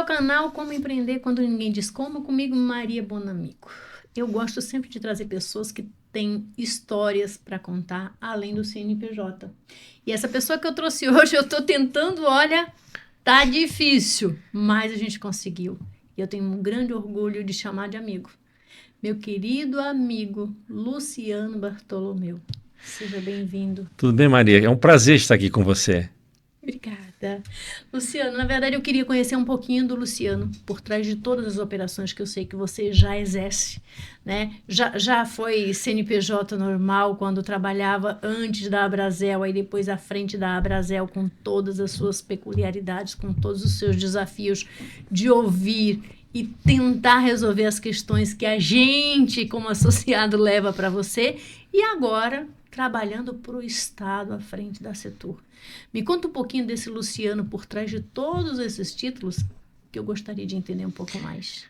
ao canal Como Empreender Quando Ninguém Diz Como, comigo Maria Bonamigo. Eu gosto sempre de trazer pessoas que têm histórias para contar além do CNPJ. E essa pessoa que eu trouxe hoje, eu estou tentando, olha, tá difícil, mas a gente conseguiu. E eu tenho um grande orgulho de chamar de amigo. Meu querido amigo Luciano Bartolomeu. Seja bem-vindo. Tudo bem, Maria? É um prazer estar aqui com você. Obrigada. Luciano, na verdade eu queria conhecer um pouquinho do Luciano, por trás de todas as operações que eu sei que você já exerce, né? Já foi CNPJ normal quando trabalhava antes da Abrazel, aí depois à frente da Abrazel, com todas as suas peculiaridades, com todos os seus desafios de ouvir e tentar resolver as questões que a gente, como associado, leva para você, e agora trabalhando para o Estado à frente da Setur. Me conta um pouquinho desse Luciano por trás de todos esses títulos, que eu gostaria de entender um pouco mais.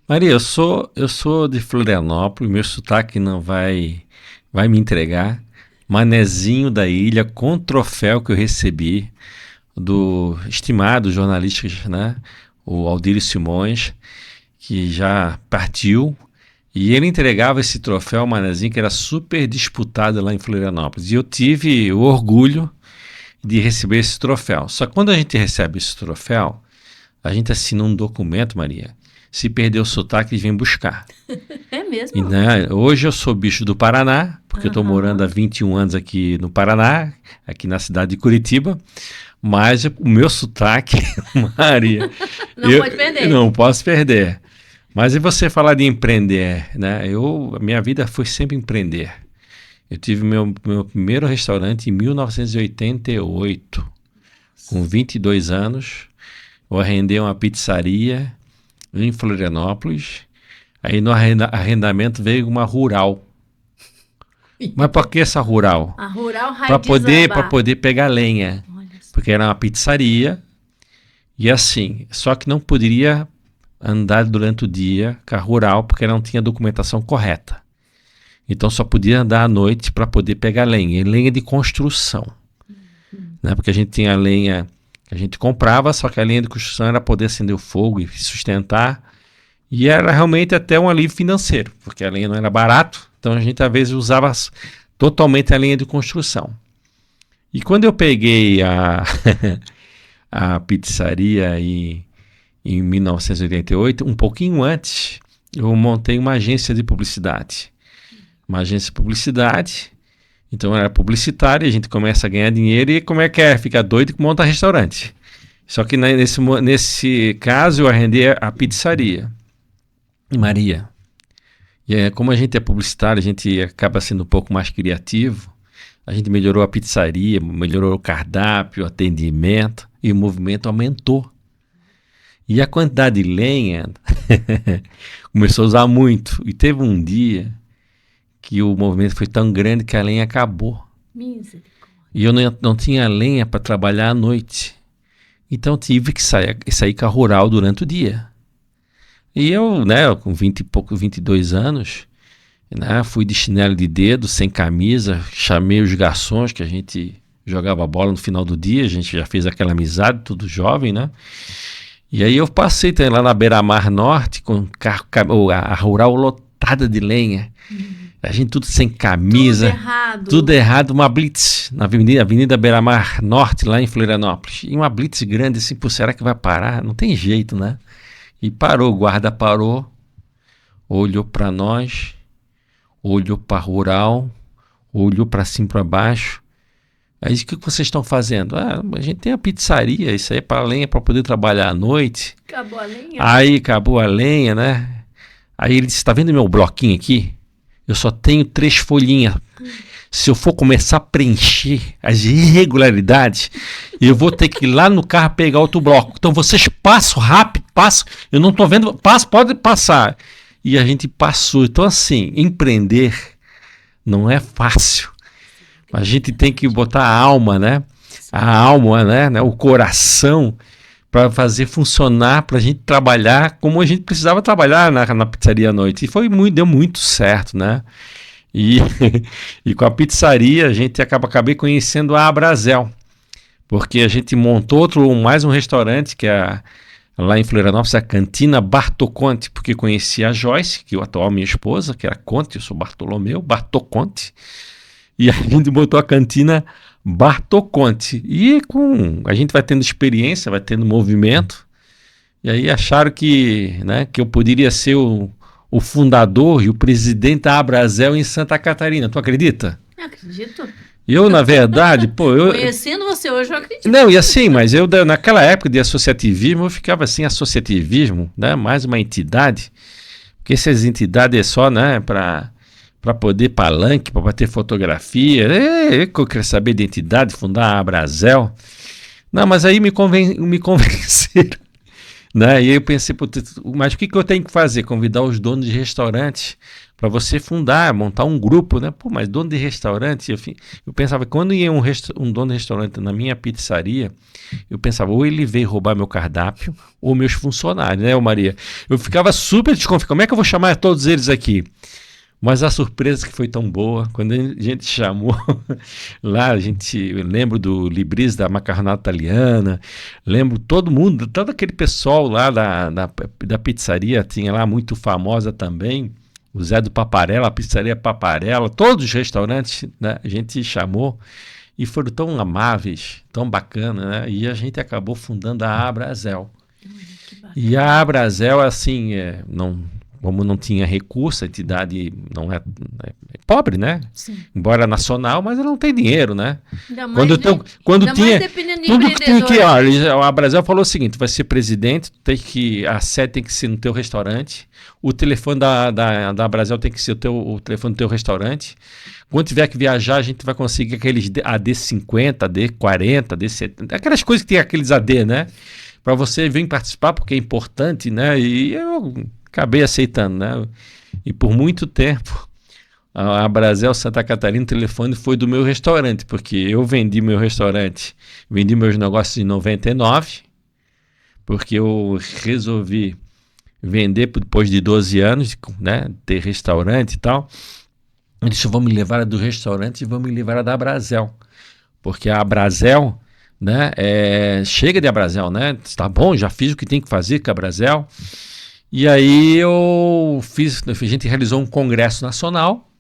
Maria, eu sou de Florianópolis, meu sotaque não vai me entregar. Manezinho da ilha, com troféu que eu recebi do estimado jornalista, né, o Aldírio Simões, que já partiu. E ele entregava esse troféu, Manezinho, que era super disputado lá em Florianópolis. E eu tive o orgulho de receber esse troféu. Só que quando a gente recebe esse troféu, a gente assina um documento, Maria. Se perder o sotaque, eles vêm buscar. É mesmo? E, né, hoje eu sou bicho do Paraná, porque eu estou morando há 21 anos aqui no Paraná, aqui na cidade de Curitiba. Mas o meu sotaque, Maria... Não pode perder. Não posso perder. Mas e você falar de empreender, né? A minha vida foi sempre empreender. Eu tive meu primeiro restaurante em 1988, com 22 anos. Eu arrendei uma pizzaria em Florianópolis. Aí no arrendamento veio uma rural. Mas por que essa rural? A rural Para poder pegar lenha. Porque era uma pizzaria. E assim, só que não poderia andar durante o dia com a rural, porque ela não tinha documentação correta. Então só podia andar à noite para poder pegar lenha, e lenha de construção. Né? Porque a gente tinha lenha que a gente comprava, só que a lenha de construção era poder acender o fogo e sustentar. E era realmente até um alívio financeiro, porque a lenha não era barato, então a gente às vezes usava totalmente a lenha de construção. E quando eu peguei a pizzaria em 1988, um pouquinho antes, eu montei uma agência de publicidade. Uma agência de publicidade, então era publicitária, a gente começa a ganhar dinheiro e como é que é? Fica doido que monta restaurante. Só que nesse caso eu arrendei a pizzaria. Maria. E como a gente é publicitário, a gente acaba sendo um pouco mais criativo. A gente melhorou a pizzaria, melhorou o cardápio, o atendimento e o movimento aumentou. E a quantidade de lenha começou a usar muito. E teve um dia que o movimento foi tão grande que a lenha acabou. E eu não tinha lenha para trabalhar à noite. Então tive que sair com a rural durante o dia. E eu, né, com 22 anos, né, fui de chinelo de dedo, sem camisa, chamei os garçons, que a gente jogava bola no final do dia, a gente já fez aquela amizade, tudo jovem, né? E aí eu passei lá na Beira-Mar Norte, com a rural lotada de lenha. A gente tudo sem camisa. Tudo errado. Uma blitz na Avenida Beira-Mar Norte, lá em Florianópolis. E uma blitz grande assim, pô, será que vai parar? Não tem jeito, né? E parou, o guarda parou, olhou para nós, olhou para a rural, olhou para cima e para baixo. Aí disse, o que vocês estão fazendo? A gente tem a pizzaria, isso aí é para lenha, para poder trabalhar à noite. Acabou a lenha? Aí acabou a lenha, né? Aí ele disse, tá vendo meu bloquinho aqui? Eu só tenho 3 folhinhas. Se eu for começar a preencher as irregularidades, eu vou ter que ir lá no carro pegar outro bloco. Então vocês passam rápido, passam. Eu não estou vendo, pode passar. E a gente passou. Então assim, empreender não é fácil. A gente tem que botar a alma, né? A alma, né? O coração para fazer funcionar, para a gente trabalhar como a gente precisava trabalhar na pizzaria à noite. E deu muito certo, né? E com a pizzaria a gente acabei conhecendo a Abrazel, porque a gente montou mais um restaurante, que é lá em Florianópolis, a Cantina Bartoconte, porque conheci a Joyce, que é a atual minha esposa, que era Conte, eu sou Bartolomeu, Bartoconte, e a gente botou a Cantina Bartoconte. E a gente vai tendo experiência, vai tendo movimento, e aí acharam que, né, que eu poderia ser o fundador e o presidente da Abrazel em Santa Catarina. Tu acredita? Eu acredito. Eu, na verdade, Conhecendo você hoje, eu acredito. Não, e assim, mas eu, naquela época de associativismo, eu ficava assim, associativismo, né, mais uma entidade, porque essas entidades é só, né, para poder palanque, para bater fotografia, que eu queria saber de entidade, fundar a Abrazel. Não, mas aí me convenceram. Né? E aí eu pensei, mas o que eu tenho que fazer? Convidar os donos de restaurantes para você fundar, montar um grupo, né? Pô, mas dono de restaurante, eu pensava, quando ia um dono de restaurante na minha pizzaria, eu pensava, ou ele veio roubar meu cardápio, ou meus funcionários, né, Maria? Eu ficava super desconfiado, como é que eu vou chamar todos eles aqui? Mas a surpresa que foi tão boa, quando a gente chamou lá, eu lembro do Libris, da macarronada italiana, lembro todo mundo, todo aquele pessoal lá da pizzaria, tinha lá muito famosa também, o Zé do Paparella, a pizzaria Paparella, todos os restaurantes, né, a gente chamou e foram tão amáveis, tão bacana, né, e a gente acabou fundando a Abrazel. E a Abrazel, assim, como não tinha recurso, a entidade não é pobre, né? Sim. Embora nacional, mas ela não tem dinheiro, né? Ainda mais, quando tinha dependendo de tudo que tinha que, empreendedor. a Brasil falou o seguinte: vai ser presidente, a sede tem que ser no teu restaurante, o telefone da Brasil tem que ser o telefone do teu restaurante. Quando tiver que viajar, a gente vai conseguir aqueles AD50, AD40, AD70, aquelas coisas que tem aqueles AD, né? Para você vir participar, porque é importante, né? E eu acabei aceitando, né? E por muito tempo, a Abrazel Santa Catarina, o telefone foi do meu restaurante, porque eu vendi meu restaurante, vendi meus negócios em 99, porque eu resolvi vender depois de 12 anos, né? Ter restaurante e tal. Eu disse, vou me levar do restaurante e vou me levar da Abrazel, porque a Abrazel, né? Chega de Abrazel, né? Tá bom, já fiz o que tem que fazer com a Abrazel. E aí a gente realizou um congresso nacional,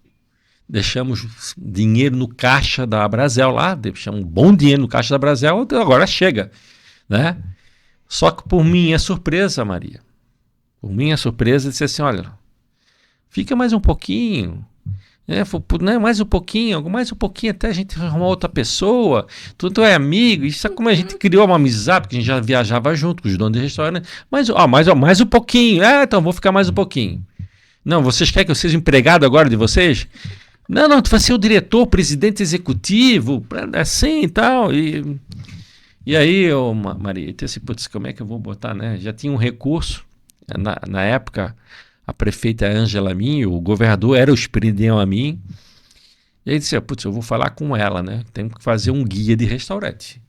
deixamos dinheiro no caixa da Abrazel lá, deixamos um bom dinheiro no caixa da Abrazel, agora chega, né? Só que por minha surpresa, Maria, disse assim, olha, fica mais um pouquinho, mais um pouquinho até a gente arrumar outra pessoa, tu é amigo, isso é como a gente criou uma amizade, porque a gente já viajava junto com os donos de restaurante, mais um pouquinho, então vou ficar mais um pouquinho. Não, vocês querem que eu seja empregado agora de vocês? Não, tu vai ser o diretor, presidente executivo, assim e tal, e aí, Maria, eu disse, putz, como é que eu vou botar, né? Já tinha um recurso, na época, a prefeita Ângela Amin, o governador era o Esperidião Amin, e aí disse, putz, eu vou falar com ela, né? Tem que fazer um guia de restaurante,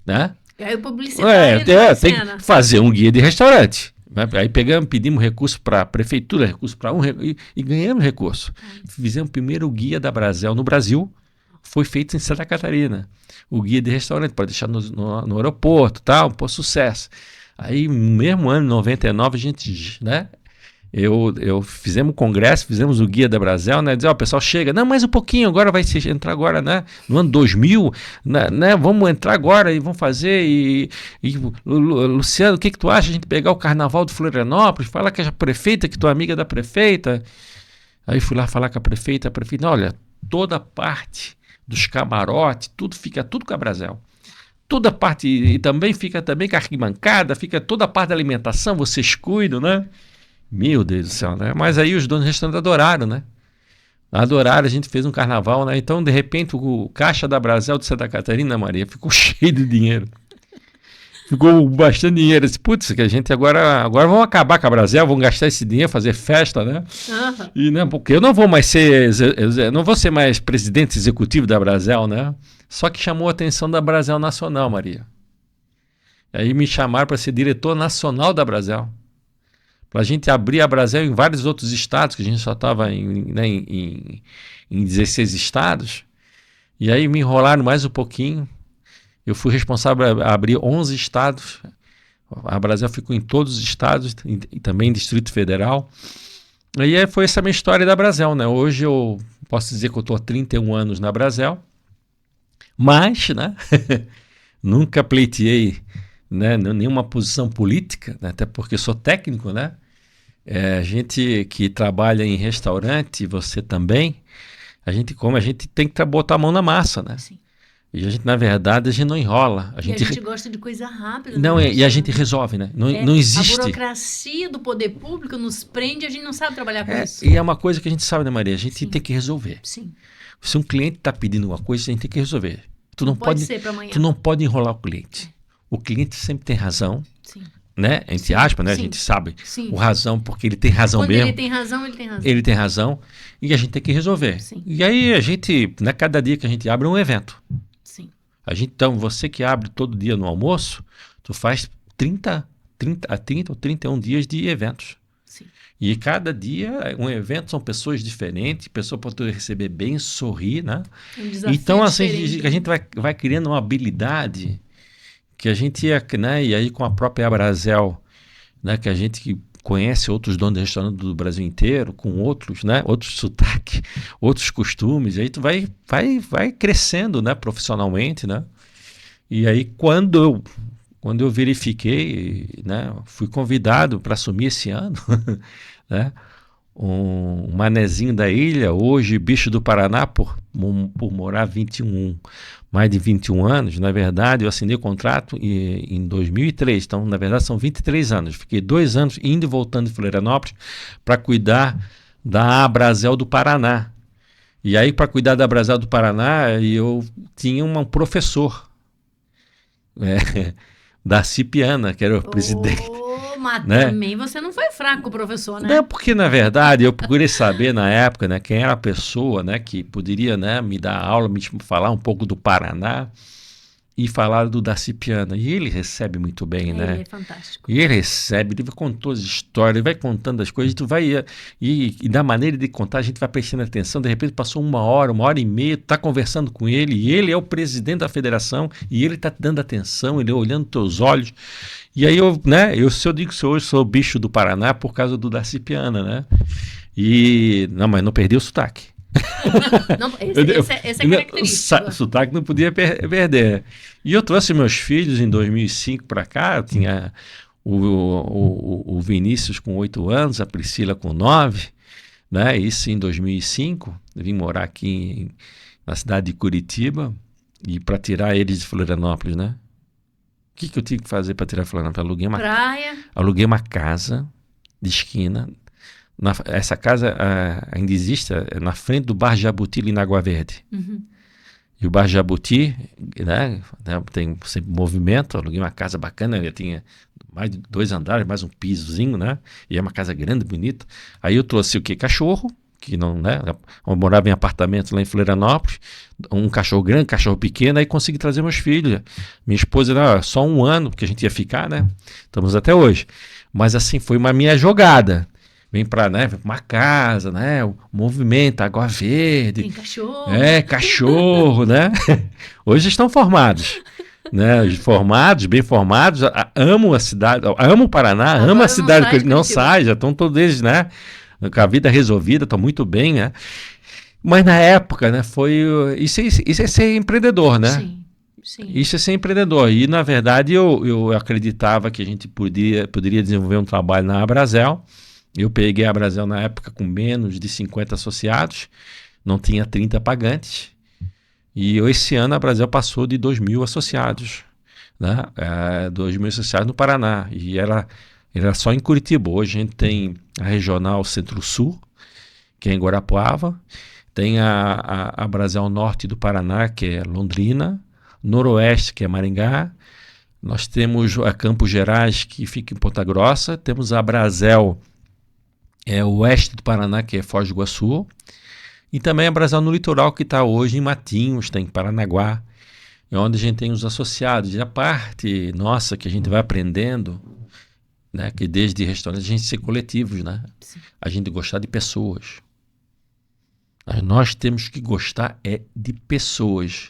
né? E aí o publicitário tem que fazer um guia de restaurante. Aí pedimos recurso para a prefeitura, recurso para e ganhamos recurso. Fizemos o primeiro guia da Abrazel no Brasil, foi feito em Santa Catarina. O guia de restaurante, para deixar no aeroporto, tal, pô, sucesso. Aí, no mesmo ano, 99, a gente, né? Eu fizemos um congresso, fizemos o guia da Abrazel, né? Dizer, o pessoal chega, não, mais um pouquinho, agora vai entrar agora, né? No ano 2000, né? Vamos entrar agora e vamos fazer. E Luciano, o que tu acha? A gente pegar o carnaval de Florianópolis, fala que é a prefeita, que tu é amiga da prefeita. Aí fui lá falar com a prefeita, olha, toda a parte dos camarotes, fica tudo com a Abrazel. Toda a parte, e também fica também com a arquibancada, fica toda a parte da alimentação, vocês cuidam, né? Meu Deus do céu, né? Mas aí os donos do restaurante adoraram, né? Adoraram, a gente fez um carnaval, né? Então, de repente, o caixa da Abrazel de Santa Catarina, Maria, ficou cheio de dinheiro. Ficou bastante dinheiro. Putz, que a gente agora vamos acabar com a Abrazel, vamos gastar esse dinheiro, fazer festa, né? Uhum. E, né, porque eu não vou ser mais presidente executivo da Abrazel, né? Só que chamou a atenção da Abrazel Nacional, Maria. Aí me chamaram para ser diretor nacional da Abrazel. Para a gente abrir a Abrazel em vários outros estados, que a gente só estava em 16 estados. E aí me enrolaram mais um pouquinho. Eu fui responsável por abrir 11 estados A Brasel ficou em todos os estados e também Distrito Federal. E foi essa minha história da Brasel, né? Hoje eu posso dizer que eu estou há 31 anos na Brasel, mas, né, nunca pleiteei, né, nenhuma posição política, né, até porque sou técnico, né? A gente que trabalha em restaurante, você também, a gente tem que botar a mão na massa, né? Sim. E a gente, na verdade, a gente não enrola. A gente gosta de coisa rápida. Não, e a gente resolve, né? Não existe. A burocracia do poder público nos prende, a gente não sabe trabalhar com isso. E é uma coisa que a gente sabe, né, Maria? A gente Sim. tem que resolver. Sim. Se um cliente está pedindo uma coisa, a gente tem que resolver. Não pode ser para amanhã. Tu não pode enrolar o cliente. O cliente sempre tem razão. Sim. Né? Entre aspas, né? Sim. A gente sabe Sim. o razão, porque ele tem razão Quando mesmo. ele tem razão, ele tem razão. Ele tem razão e a gente tem que resolver. Sim. E aí a gente, né, cada dia que a gente abre um evento. Sim. Então, você que abre todo dia no almoço, tu faz 30 ou 31 dias de eventos. Sim. E cada dia, um evento, são pessoas diferentes, pessoa para tu receber bem, sorrir, né? Um desafio então, assim, diferente. a gente vai criando uma habilidade que a gente, né, e aí com a própria Brasel, né, que a gente que conhece outros donos de restaurante do Brasil inteiro, com outros, né, outros sotaques, outros costumes, e aí tu vai crescendo, né, profissionalmente, né? E aí quando eu verifiquei, né, fui convidado para assumir esse ano, né, um manezinho da ilha, hoje bicho do Paraná, por morar mais de 21 anos, na verdade, eu assinei o contrato em 2003, então, na verdade, são 23 anos. Fiquei 2 anos indo e voltando de Florianópolis para cuidar da Brasel do Paraná. E aí, para cuidar da Brasel do Paraná, eu tinha um professor, da Cipiana, que era o presidente. Mas né? também você não foi fraco, professor, né? Não, porque na verdade eu procurei saber na época, né, quem era a pessoa, né, que poderia, né, me dar aula, me falar um pouco do Paraná e falar do da Cipiana. E ele recebe muito bem, né? Ele é fantástico. E ele recebe, ele contou as histórias, ele vai contando as coisas, tu vai e da maneira de contar a gente vai prestando atenção. De repente passou 1 hora e meia, tu tá conversando com ele e ele é o presidente da federação e ele tá te dando atenção, ele olhando teus olhos. E aí se eu digo que hoje sou o bicho do Paraná por causa do da Cipiana, né? Mas não perdi o sotaque. Não, esse é característico. O sotaque não podia perder. E eu trouxe meus filhos em 2005 para cá. Eu tinha o Vinícius com 8 anos, a Priscila com 9, né? Isso em 2005. Eu vim morar aqui na cidade de Curitiba e para tirar eles de Florianópolis, né? O que eu tive que fazer para tirar Florianópolis? Aluguei uma casa de esquina. Essa casa ainda existe, na frente do Bar Jabuti, ali na Água Verde. Uhum. E o Bar Jabuti, né, tem sempre movimento. Aluguei uma casa bacana, eu tinha mais de 2 andares, mais um pisozinho, né? E é uma casa grande, bonita. Aí eu trouxe o quê? Cachorro, que não, né? Eu morava em apartamento lá em Florianópolis, um cachorro grande, cachorro pequeno, aí consegui trazer meus filhos. Minha esposa era só 1 ano, porque a gente ia ficar, né? Estamos até hoje. Mas assim, foi uma minha jogada. Vem para, né, uma casa, né, o movimento, Água Verde. Tem cachorro. Cachorro, né? Hoje estão formados, né? Bem formados, amo a cidade, amo o Paraná, Agora amo a cidade, que não Curitiba. sai, já estão todos eles, né, com a vida resolvida, estão muito bem, né? Mas na época, né, isso é ser empreendedor, né? Sim. Sim. Isso é ser empreendedor. E, na verdade, eu acreditava que a gente poderia desenvolver um trabalho na Brasel. Eu peguei a Brasel na época com menos de 50 associados, não tinha 30 pagantes. E esse ano a Brasel passou de 2.000 associados, né? 2.000 associados no Paraná. E era só em Curitiba. Hoje a gente tem a Regional Centro-Sul, que é em Guarapuava. Tem a Brasel Norte do Paraná, que é Londrina. Noroeste, que é Maringá. Nós temos a Campos Gerais, que fica em Ponta Grossa. Temos a Brasel o oeste do Paraná, que é Foz do Iguaçu. E também a Brasel no litoral, que está hoje em Matinhos, está em Paranaguá. É onde a gente tem os associados. E a parte nossa que a gente vai aprendendo, né, que desde restaurante a gente ser coletivos, né? Sim. A gente gostar de pessoas. Nós temos que gostar de pessoas,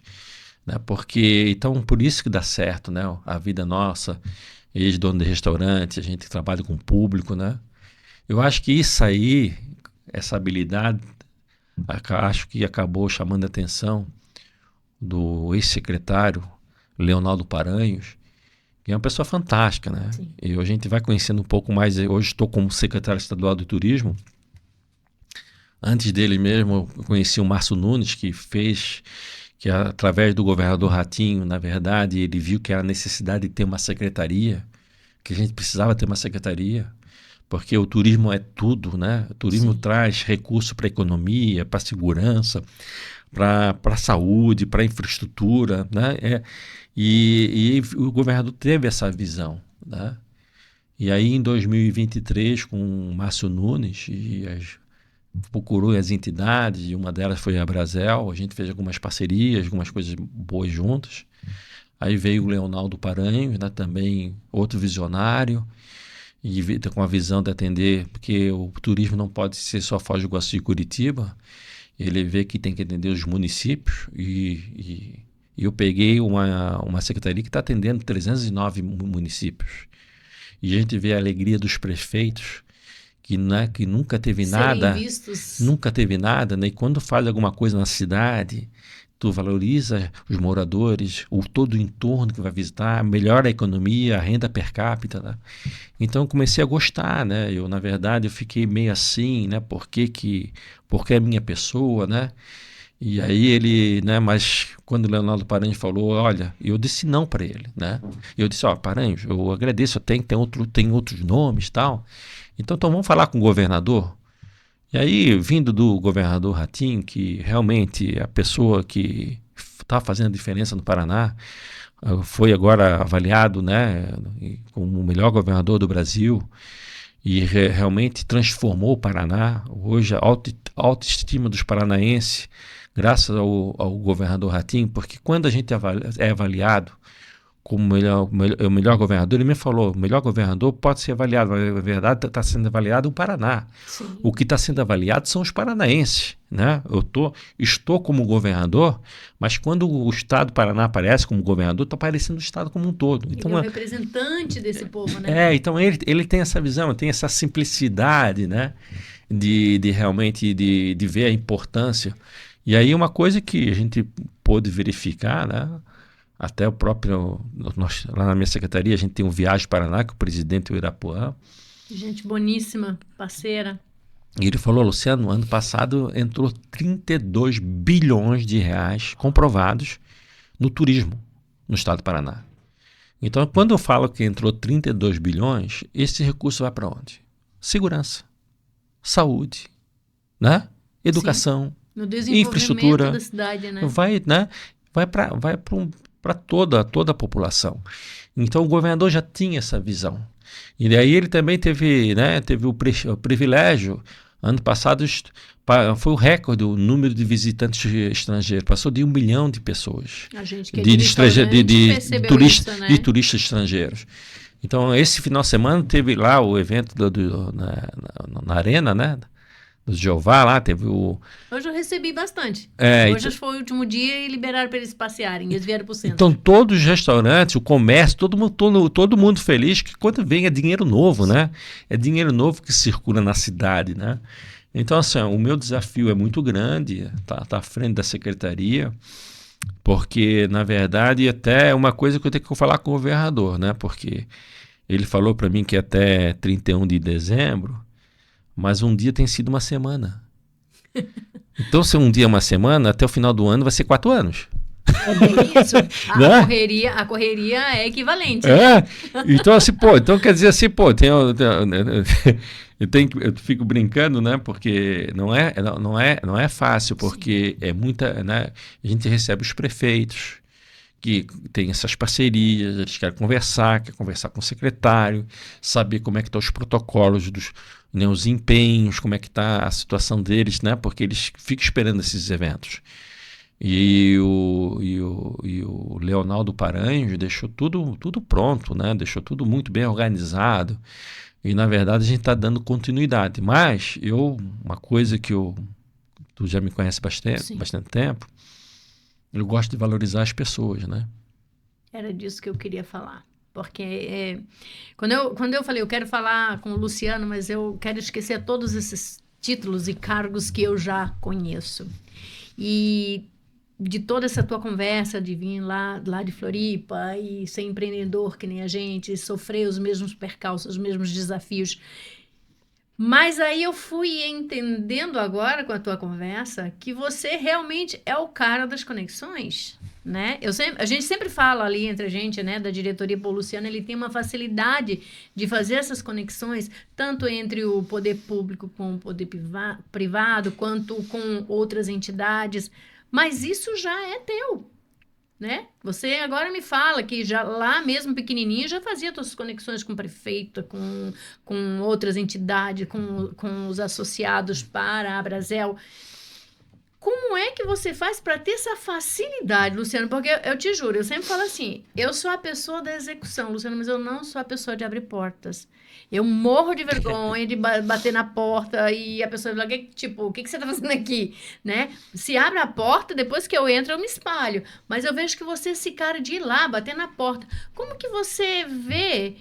né? Porque então por isso que dá certo, né? A vida nossa ex-dono de restaurante, a gente trabalha com o público, né? Eu acho que isso aí, essa habilidade, acho que acabou chamando a atenção do ex-secretário Leonardo Paranhos, que é uma pessoa fantástica, né? Sim. E a gente vai conhecendo um pouco mais. Hoje estou como secretário estadual do turismo. Antes dele mesmo, eu conheci o Márcio Nunes, que através do governador Ratinho, na verdade, ele viu que era necessidade de ter uma secretaria, que a gente precisava ter uma secretaria, porque o turismo é tudo, né? O turismo Sim. traz recurso para a economia, para a segurança, para a saúde, para a infraestrutura, né? E o governador teve essa visão, né? E aí em 2023, com o Márcio Nunes, procurou as entidades, e uma delas foi a Brasel, a gente fez algumas parcerias, algumas coisas boas juntas. Aí veio o Leonardo Paranhos, né? Também outro visionário, e com a visão de atender, porque o turismo não pode ser só Foz do Iguaçu e Curitiba, ele vê que tem que atender os municípios, e eu peguei uma secretaria que está atendendo 309 municípios. E a gente vê a alegria dos prefeitos, que nunca teve nada, né? E quando faz alguma coisa na cidade, tu valoriza os moradores, todo o entorno que vai visitar, melhora a economia, a renda per capita, né? Então eu comecei a gostar, né? Na verdade, eu fiquei meio assim, né? Porque é minha pessoa, né? E aí ele, né? Mas quando o Leonardo Paranhos falou, olha, eu disse não para ele, né? Eu disse, Paranhos, eu agradeço, tem outros nomes e tal. Então vamos falar com o governador. E aí, vindo do governador Ratinho, que realmente é a pessoa que está fazendo a diferença no Paraná, foi agora avaliado, né, como o melhor governador do Brasil, e realmente transformou o Paraná. Hoje a autoestima dos paranaenses, graças ao governador Ratinho, porque quando a gente é avaliado como o melhor governador, ele me falou, o melhor governador pode ser avaliado, mas na verdade está sendo avaliado o Paraná. Sim. O que está sendo avaliado são os paranaenses, né? Estou como governador, mas quando o estado do Paraná aparece como governador, está aparecendo o estado como um todo. Então, ele é o representante desse povo, né? Então ele tem essa visão, tem essa simplicidade, né? De realmente de ver a importância. E aí uma coisa que a gente pôde verificar, né? Até o próprio, lá na minha secretaria, a gente tem um Viagem Paraná, que o presidente é o Irapuã. Gente boníssima, parceira. E ele falou, Luciano, ano passado entrou 32 bilhões de reais comprovados no turismo no estado do Paraná. Então, quando eu falo que entrou 32 bilhões, esse recurso vai para onde? Segurança, saúde, né? Educação, no desenvolvimento infraestrutura, da cidade, né? Vai para toda a população. Então o governador já tinha essa visão. E daí ele também teve o privilégio, ano passado foi o recorde o número de visitantes estrangeiros, passou de 1 milhão de pessoas. A gente que é de turistas estrangeiros. Então esse final de semana teve lá o evento na Arena, né? Do Jeová lá, teve o... Hoje eu recebi bastante. Hoje foi o último dia e liberaram para eles passearem, eles vieram para o centro. Então todos os restaurantes, o comércio, todo mundo feliz, que quando vem é dinheiro novo, né? É dinheiro novo que circula na cidade, né? Então assim, o meu desafio é muito grande, tá à frente da secretaria, porque na verdade até é uma coisa que eu tenho que falar com o governador, né? Porque ele falou para mim que até 31 de dezembro, mas um dia tem sido uma semana. Então, se um dia é uma semana, até o final do ano vai ser 4 anos. É bem isso. A correria é equivalente. Então, assim, então quer dizer assim, eu fico brincando, né? Porque não é fácil, porque é muita, né? A gente recebe os prefeitos que tem essas parcerias, eles querem conversar com o secretário, saber como é que estão os protocolos os empenhos, como é que está a situação deles, né? Porque eles ficam esperando esses eventos. E o Leonardo Paranhos deixou tudo pronto, né? Deixou tudo muito bem organizado. E, na verdade, a gente está dando continuidade. Mas uma coisa que tu já me conhece bastante tempo, eu gosto de valorizar as pessoas, né? Era disso que eu queria falar. porque quando eu falei, eu quero falar com o Luciano, mas eu quero esquecer todos esses títulos e cargos que eu já conheço. E de toda essa tua conversa de vir lá de Floripa e ser empreendedor que nem a gente, sofrer os mesmos percalços, os mesmos desafios. Mas aí eu fui entendendo agora com a tua conversa que você realmente é o cara das conexões, né? A gente sempre fala ali entre a gente, né, da diretoria, o Luciano, ele tem uma facilidade de fazer essas conexões, tanto entre o poder público com o poder privado, quanto com outras entidades, mas isso já é teu, né? Você agora me fala que já lá mesmo pequenininho já fazia suas conexões com prefeita, com outras entidades, com os associados para a Brasel. Como é que você faz para ter essa facilidade, Luciano? Porque eu te juro, eu sempre falo assim, eu sou a pessoa da execução, Luciano, mas eu não sou a pessoa de abrir portas. Eu morro de vergonha de bater na porta e a pessoa fala, tipo, o que você está fazendo aqui? Né? Se abre a porta, depois que eu entro, eu me espalho. Mas eu vejo que você é esse cara de ir lá, bater na porta. Como que você vê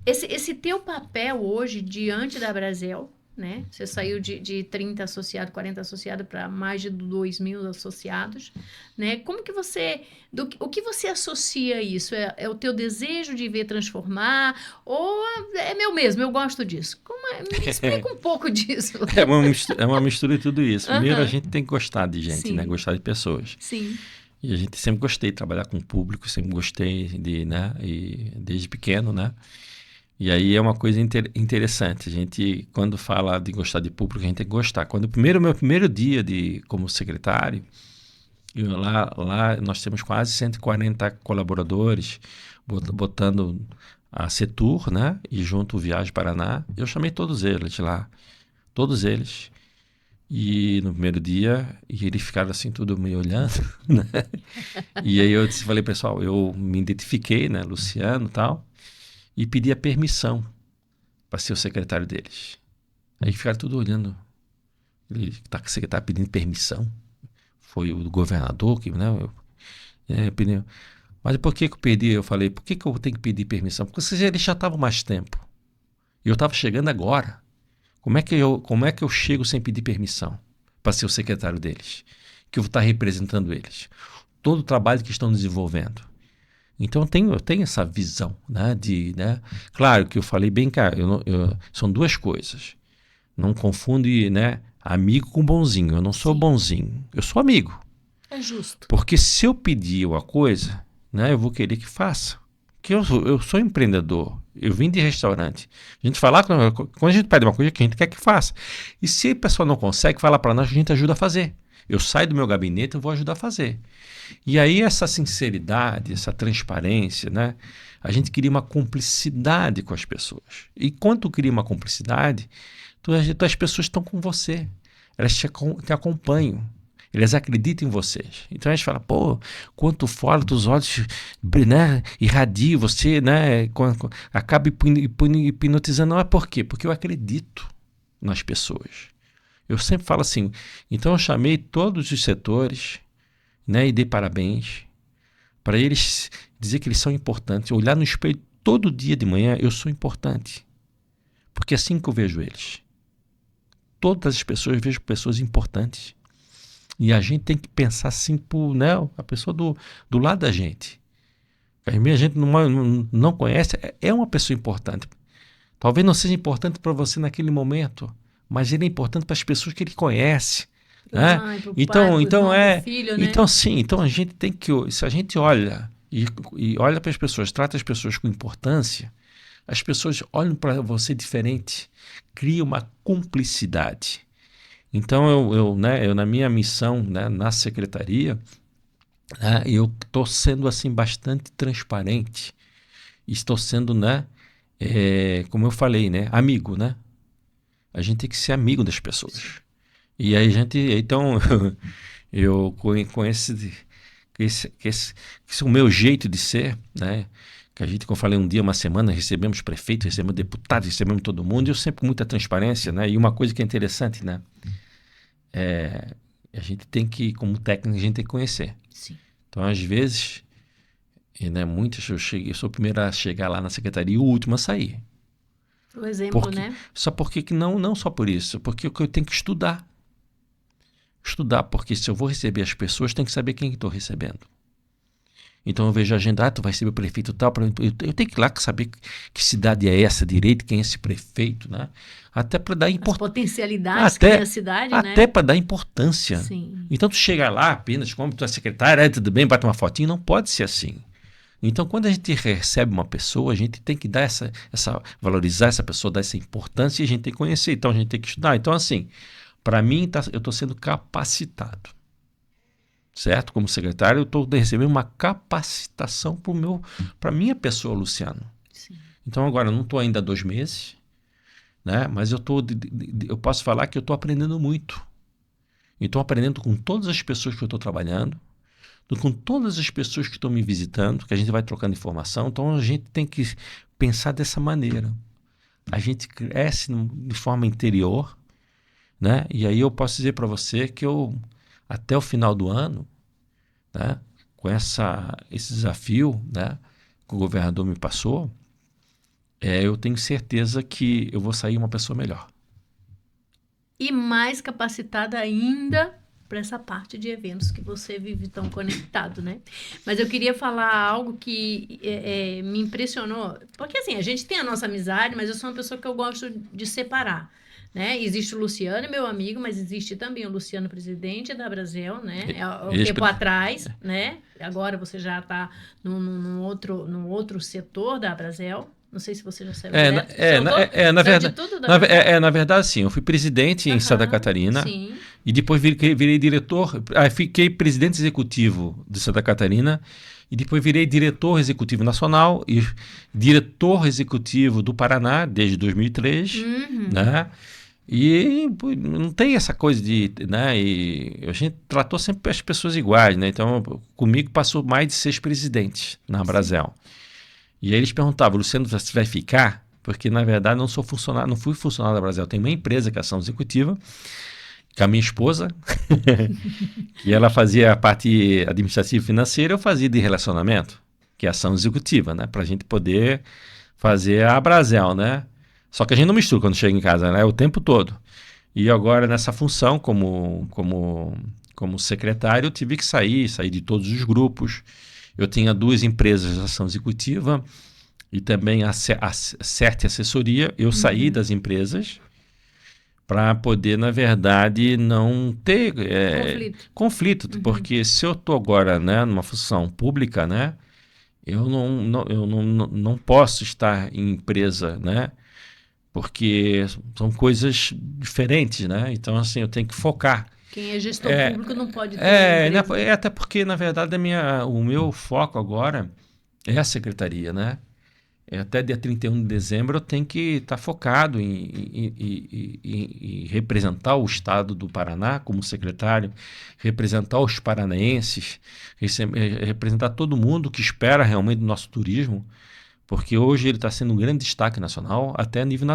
esse teu papel hoje diante da Brasel? Né? Você saiu de 30 associados, 40 associados para mais de 2.000 associados, né? Como que você, o que você associa a isso? É o teu desejo de ver transformar ou é meu mesmo, eu gosto disso? Me explica um pouco disso. É uma mistura de tudo isso. Primeiro, a gente tem que gostar de gente, Sim. né? Gostar de pessoas. Sim. E a gente sempre gostei de trabalhar com o público, sempre gostei de, né? E desde pequeno, né? E aí é uma coisa interessante. A gente, quando fala de gostar de público, a gente tem que gostar. Meu primeiro dia como secretário, lá nós temos quase 140 colaboradores, botando a Setur, né? E junto o Viagem Paraná. Eu chamei todos eles lá. Todos eles. E no primeiro dia, e eles ficaram assim, tudo me olhando, né? E aí eu falei, pessoal, eu me identifiquei, né? Luciano e tal. E pedi a permissão para ser o secretário deles. Aí ficaram tudo olhando. Ele está pedindo permissão. Foi o governador que, né? Pediu. Mas por que eu pedi? Eu falei, por que eu tenho que pedir permissão? Porque eles já estavam mais tempo. E eu estava chegando agora. Como é que eu chego sem pedir permissão para ser o secretário deles? Que eu vou estar representando eles. Todo o trabalho que estão desenvolvendo. Então eu tenho essa visão, né, claro que eu falei bem, cara, são duas coisas. Não confunde, né, amigo com bonzinho. Eu não sou bonzinho, eu sou amigo. É justo. Porque se eu pedir uma coisa, né, eu vou querer que faça. Porque eu sou empreendedor, eu vim de restaurante. A gente fala, quando a gente pede uma coisa que a gente quer que faça. E se a pessoa não consegue, fala para nós, a gente ajuda a fazer. Eu saio do meu gabinete, eu vou ajudar a fazer. E aí essa sinceridade, essa transparência, né? A gente cria uma cumplicidade com as pessoas. E quando tu cria uma cumplicidade, as pessoas estão com você. Elas te acompanham. Elas acreditam em vocês. Então a gente fala, pô, quanto fora dos olhos, né, irradia você, né? Acaba hipnotizando. Não é por quê? Porque eu acredito nas pessoas. Eu sempre falo assim, então eu chamei todos os setores, né, e dei parabéns para eles dizer que eles são importantes. Olhar no espelho todo dia de manhã, eu sou importante. Porque é assim que eu vejo eles. Todas as pessoas, eu vejo pessoas importantes. E a gente tem que pensar assim, né, a pessoa do lado da gente. A gente não conhece, é uma pessoa importante. Talvez não seja importante para você naquele momento, mas ele é importante para as pessoas que ele conhece. Né? Filho, né? Então a gente tem que, se a gente olha e olha para as pessoas, trata as pessoas com importância, as pessoas olham para você diferente, cria uma cumplicidade. Então eu na minha missão, né, na secretaria, né, eu estou sendo assim bastante transparente, estou sendo, né, como eu falei, né, amigo, né? A gente tem que ser amigo das pessoas. E aí então, eu com esse o meu jeito de ser, né? Que a gente, como eu falei, um dia, uma semana, recebemos prefeito, recebemos deputado, recebemos todo mundo, e eu sempre com muita transparência, né? E uma coisa que é interessante, né? A gente tem que, como técnico, a gente tem que conhecer. Sim. Então, às vezes, E, né, eu sou o primeiro a chegar lá na secretaria e o último a sair. O exemplo, Porque, né? só porque que não só por isso, porque eu tenho que estudar. Estudar, porque se eu vou receber as pessoas, tem que saber quem estou recebendo. Então eu vejo a agenda, tu vai receber o prefeito tal, eu tenho que ir lá saber que cidade é essa direito, quem é esse prefeito, né? Até para dar importância. As potencialidades que tem a cidade, né? Até para dar importância. Sim. Então tu chega lá apenas como tu é secretária, tudo bem, bate uma fotinha, não pode ser assim. Então quando a gente recebe uma pessoa, a gente tem que dar valorizar essa pessoa, dar essa importância e a gente tem que conhecer, então a gente tem que estudar. Então assim, para mim eu estou sendo capacitado. Certo? Como secretário, eu estou recebendo uma capacitação para a minha pessoa, Luciano. Sim. Então, agora, eu não estou ainda há 2 meses, né? Mas eu posso falar que eu estou aprendendo muito. Estou aprendendo com todas as pessoas que eu estou trabalhando, com todas as pessoas que estão me visitando, que a gente vai trocando informação. Então, a gente tem que pensar dessa maneira. A gente cresce de forma interior, né? E aí eu posso dizer para você que até o final do ano, né, com esse desafio, né, que o governador me passou, eu tenho certeza que eu vou sair uma pessoa melhor. E mais capacitada ainda para essa parte de eventos que você vive tão conectado, né? Mas eu queria falar algo que me impressionou, porque assim, a gente tem a nossa amizade, mas eu sou uma pessoa que eu gosto de separar. Né? Existe o Luciano, meu amigo, mas existe também o Luciano, presidente da Brasel, né? Tempo atrás, né? Agora você já está num outro setor da Brasel. Não sei se você já saiu na verdade, sim. Eu fui presidente em Santa Catarina. Sim. E depois virei diretor. Fiquei presidente executivo de Santa Catarina. E depois virei diretor executivo nacional e diretor executivo do Paraná desde 2003. Né? E não tem essa coisa né, e a gente tratou sempre as pessoas iguais, né? Então comigo passou mais de 6 presidentes na Brasel. E aí eles perguntavam, Luciano, você vai ficar? Porque na verdade não fui funcionário da Brasel, tem uma empresa que é ação executiva, com a minha esposa, que ela fazia a parte administrativa e financeira, eu fazia de relacionamento, que é ação executiva, né? Pra gente poder fazer a Brasel, né? Só que a gente não mistura quando chega em casa, né? O tempo todo. E agora, nessa função, como secretário, eu tive que sair de todos os grupos. Eu tinha 2 empresas de ação executiva e também a CERT Assessoria. Eu saí das empresas para poder, na verdade, não ter conflito. Porque se eu estou agora, né, numa função pública, né, eu não posso estar em empresa, né? Porque são coisas diferentes, né? Então, assim, eu tenho que focar. Quem é gestor público não pode ter até porque, na verdade, o meu foco agora é a secretaria, né? Até dia 31 de dezembro eu tenho que estar focado em representar o estado do Paraná como secretário, representar os paranaenses, representar todo mundo que espera realmente do nosso turismo, porque hoje ele está sendo um grande destaque nacional, até a nível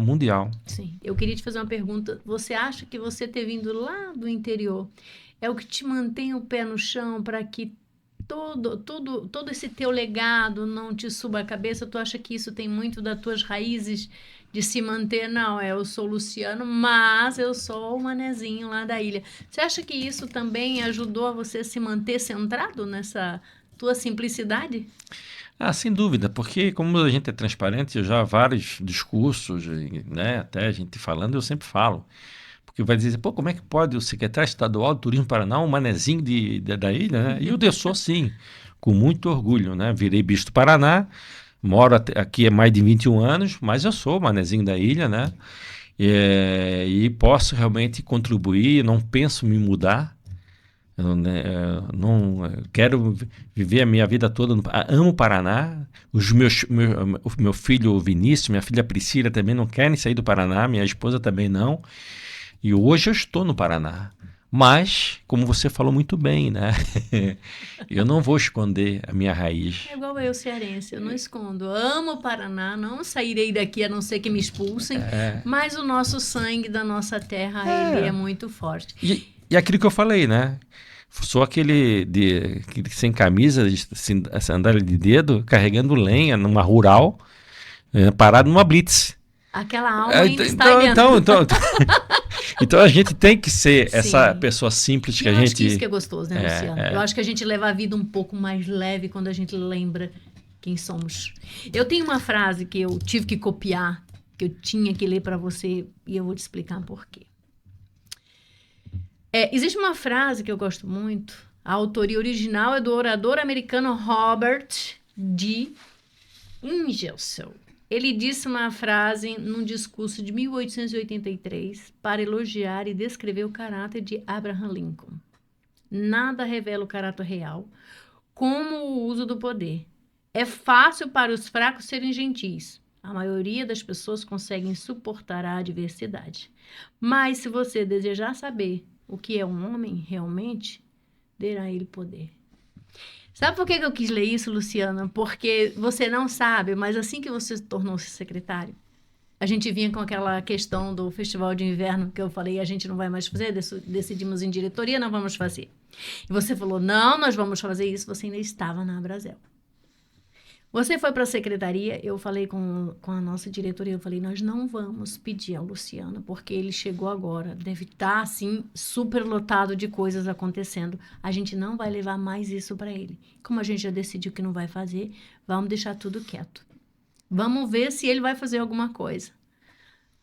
mundial. Sim. Eu queria te fazer uma pergunta. Você acha que você ter vindo lá do interior é o que te mantém o pé no chão para que todo esse teu legado não te suba a cabeça? Tu acha que isso tem muito das tuas raízes de se manter? Não, eu sou Luciano, mas eu sou o manezinho lá da ilha. Você acha que isso também ajudou a você se manter centrado nessa tua simplicidade? Sem dúvida, porque como a gente é transparente, eu já vários discursos, né, até a gente falando, eu sempre falo. Porque vai dizer, como é que pode o secretário estadual do Turismo do Paraná, um manezinho da ilha, né? E eu sou sim, com muito orgulho, né? Virei bicho do Paraná, moro aqui há mais de 21 anos, mas eu sou manezinho da ilha, né? E posso realmente contribuir, não penso me mudar. Eu não quero viver a minha vida toda. Amo o Paraná. O meu filho Vinícius, minha filha Priscila também não querem sair do Paraná. Minha esposa também não. E hoje eu estou no Paraná. Mas, como você falou muito bem, né? Eu não vou esconder a minha raiz. É igual eu, cearense. Eu não escondo. Eu amo o Paraná. Não sairei daqui a não ser que me expulsem. Mas o nosso sangue da nossa terra, ele é muito forte. E aquilo que eu falei, né? Sou aquele sem camisa, sandália de dedo, carregando lenha numa rural, parado numa blitz. Aquela alma ainda está aí dentro. Então a gente tem que ser Sim. essa pessoa simples que a gente... Eu acho que isso que é gostoso, né, Luciano? Eu acho que a gente leva a vida um pouco mais leve quando a gente lembra quem somos. Eu tenho uma frase que eu tive que copiar, que eu tinha que ler para você, e eu vou te explicar por quê. Existe uma frase que eu gosto muito, a autoria original é do orador americano Robert D. Ingersoll. Ele disse uma frase num discurso de 1883 para elogiar e descrever o caráter de Abraham Lincoln. Nada revela o caráter real como o uso do poder. É fácil para os fracos serem gentis. A maioria das pessoas conseguem suportar a adversidade. Mas se você desejar saber o que é um homem realmente, dê a ele poder. Sabe por que eu quis ler isso, Luciana? Porque você não sabe, mas assim que você tornou-se secretário, a gente vinha com aquela questão do festival de inverno que eu falei, a gente não vai mais fazer, decidimos em diretoria, não vamos fazer. E você falou, não, nós vamos fazer isso, você ainda estava na Abrazel. Você foi para a secretaria, eu falei com a nossa diretoria, eu falei, nós não vamos pedir ao Luciano, porque ele chegou agora, deve estar, assim, super lotado de coisas acontecendo. A gente não vai levar mais isso para ele. Como a gente já decidiu que não vai fazer, vamos deixar tudo quieto. Vamos ver se ele vai fazer alguma coisa.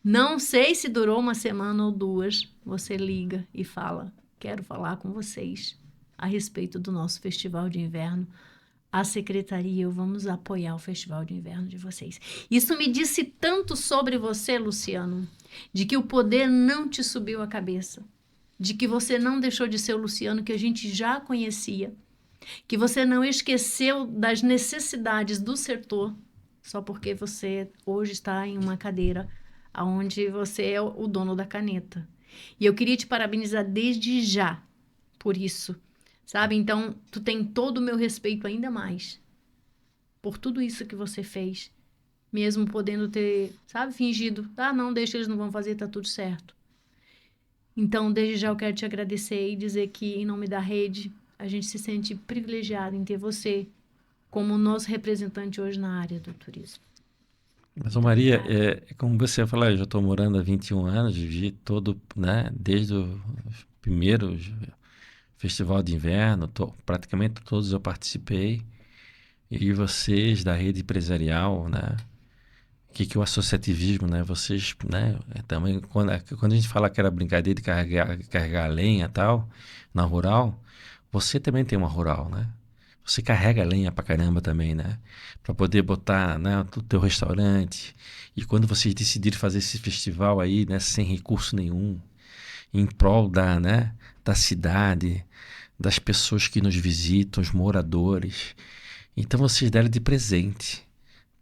Não sei se durou uma semana ou duas, você liga e fala, quero falar com vocês a respeito do nosso festival de inverno. A secretaria e eu vamos apoiar o Festival de Inverno de vocês. Isso me disse tanto sobre você, Luciano, de que o poder não te subiu a cabeça, de que você não deixou de ser o Luciano que a gente já conhecia, que você não esqueceu das necessidades do setor, só porque você hoje está em uma cadeira onde você é o dono da caneta. E eu queria te parabenizar desde já por isso. Sabe? Então, tu tem todo o meu respeito ainda mais por tudo isso que você fez, mesmo podendo ter, sabe, fingido. Ah, não, deixa, eles não vão fazer, tá tudo certo. Então, desde já eu quero te agradecer e dizer que, em nome da rede, a gente se sente privilegiado em ter você como nosso representante hoje na área do turismo. Mas, Maria, como você falou, eu já estou morando há 21 anos, vivi todo, né, desde o primeiro Festival de Inverno, praticamente todos eu participei, e vocês da rede empresarial, né? O que é o associativismo, né? Vocês, né? Também, quando a gente fala que era brincadeira de carregar lenha e tal, na rural, você também tem uma rural, né? Você carrega lenha pra caramba também, né? Pra poder botar, né, o teu restaurante. E quando vocês decidiram fazer esse festival aí, né, sem recurso nenhum, em prol da cidade, das pessoas que nos visitam, os moradores. Então vocês deram de presente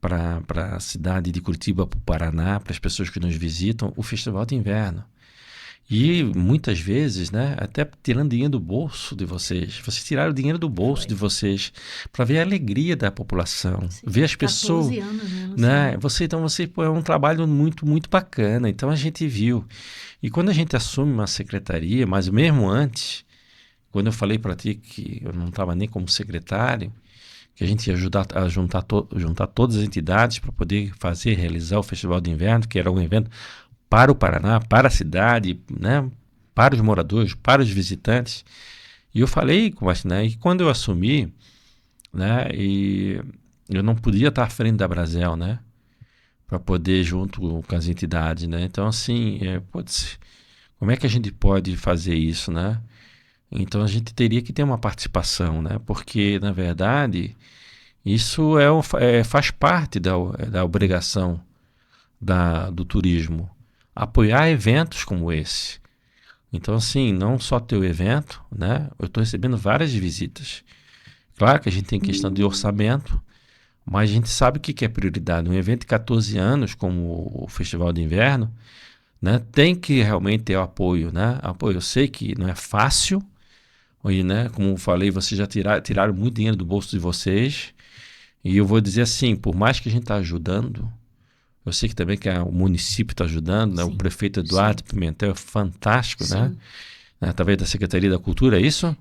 para a cidade de Curitiba, para o Paraná, para as pessoas que nos visitam, o Festival de Inverno. E muitas vezes, né, até tirando dinheiro do bolso de vocês. Vocês tiraram o dinheiro do bolso de vocês para ver a alegria da população, Sim, ver as pessoas. 14 anos, né? Você é um trabalho muito, muito bacana. Então a gente viu. E quando a gente assume uma secretaria, mas mesmo antes, quando eu falei para ti que eu não estava nem como secretário, que a gente ia ajudar a juntar todas as entidades para poder realizar o Festival de Inverno, que era um evento para o Paraná, para a cidade, né, para os moradores, para os visitantes. E eu falei, né, e quando eu assumi, né, e eu não podia estar à frente da Abrazel, né, para poder junto com as entidades, né. Então, assim, como é que a gente pode fazer isso, né? Então a gente teria que ter uma participação, né? Porque, na verdade, isso faz parte da obrigação do turismo. Apoiar eventos como esse. Então, assim, não só ter o evento, né? Eu estou recebendo várias visitas. Claro que a gente tem questão de orçamento, mas a gente sabe o que é prioridade. Um evento de 14 anos, como o Festival de Inverno, né? Tem que realmente ter o apoio, né? Apoio. Eu sei que não é fácil, né? Como eu falei, vocês já tiraram muito dinheiro do bolso de vocês. E eu vou dizer assim, por mais que a gente está ajudando, eu sei que também que o município está ajudando, né? O prefeito Eduardo Pimentel é fantástico, né? através da Secretaria da Cultura, é isso?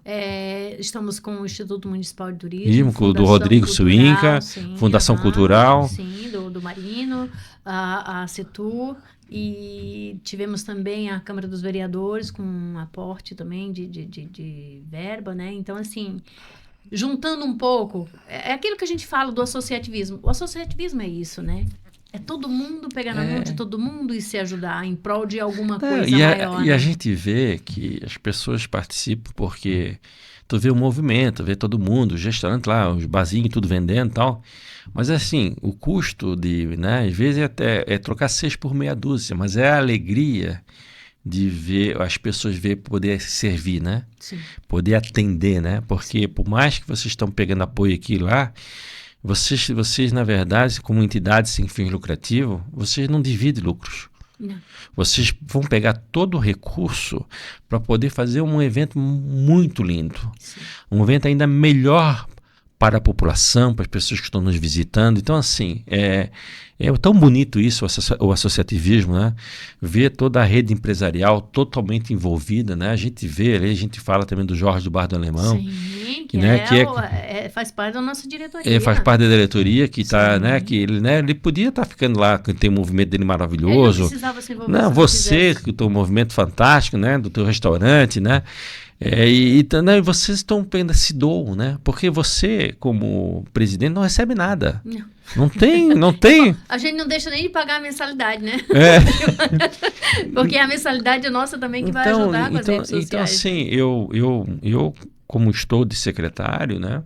Estamos com o Instituto Municipal de Turismo, do Rodrigo Suinca, sim, Fundação Cultural. Sim, do Marino, a Setur, e tivemos também a Câmara dos Vereadores com um aporte também de verba, né? Então, assim, juntando um pouco, é aquilo que a gente fala do associativismo. O associativismo é isso, né? É todo mundo pegar na mão de todo mundo e se ajudar em prol de alguma coisa maior. E a gente vê que as pessoas participam porque tu vê o movimento, vê todo mundo, os restaurantes lá, os barzinhos, tudo vendendo e tal. Mas assim, o custo né, às vezes é trocar 6 por meia dúzia, mas é a alegria de ver as pessoas poder servir, né? Sim. Poder atender, né? Porque por mais que vocês estão pegando apoio aqui e lá, vocês, na verdade, como entidade sem fins lucrativos, vocês não dividem lucros. Não. Vocês vão pegar todo o recurso para poder fazer um evento muito lindo. Sim. Um evento ainda melhor para a população, para as pessoas que estão nos visitando. Então, assim, é tão bonito isso, o associativismo, né? Ver toda a rede empresarial totalmente envolvida, né? A gente vê ali, a gente fala também do Jorge do Bar do Alemão. Sim, faz parte da nossa diretoria. Ele faz parte da diretoria, que está, né? Que ele podia estar ficando lá, que tem um movimento dele maravilhoso. Ele não precisava se envolver. Não, você, que tem um movimento fantástico, né? Do teu restaurante, né? E vocês estão se doam, né? Porque você, como presidente, não recebe nada. Não tem. A gente não deixa nem de pagar a mensalidade, né? Porque a mensalidade é nossa também que vai ajudar com as redes sociais. Então, assim, eu como estou de secretário, né?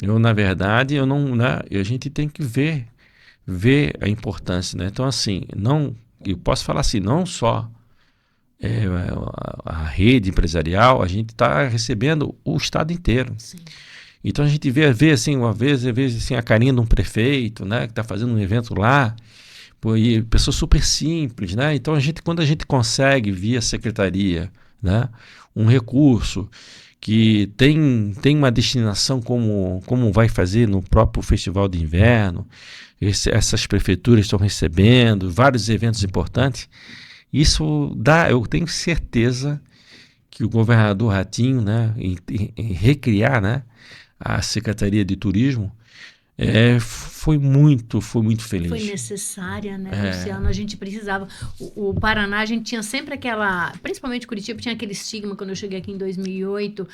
Na verdade, a gente tem que ver a importância, né? Então, assim, eu posso falar assim, não só a rede empresarial, a gente está recebendo o estado inteiro. Sim. Então a gente vê assim, às vezes assim, a carinha de um prefeito, né, que está fazendo um evento lá, e pessoa super simples, né? Então quando a gente consegue via secretaria, né, um recurso que tem uma destinação como vai fazer no próprio Festival de Inverno, essas prefeituras estão recebendo vários eventos importantes. Isso eu tenho certeza que o governador Ratinho, né, em recriar, né, a Secretaria de Turismo, foi muito feliz. Foi necessária, né, Luciano? A gente precisava. O Paraná, a gente tinha sempre principalmente Curitiba, tinha aquele estigma quando eu cheguei aqui em 2008.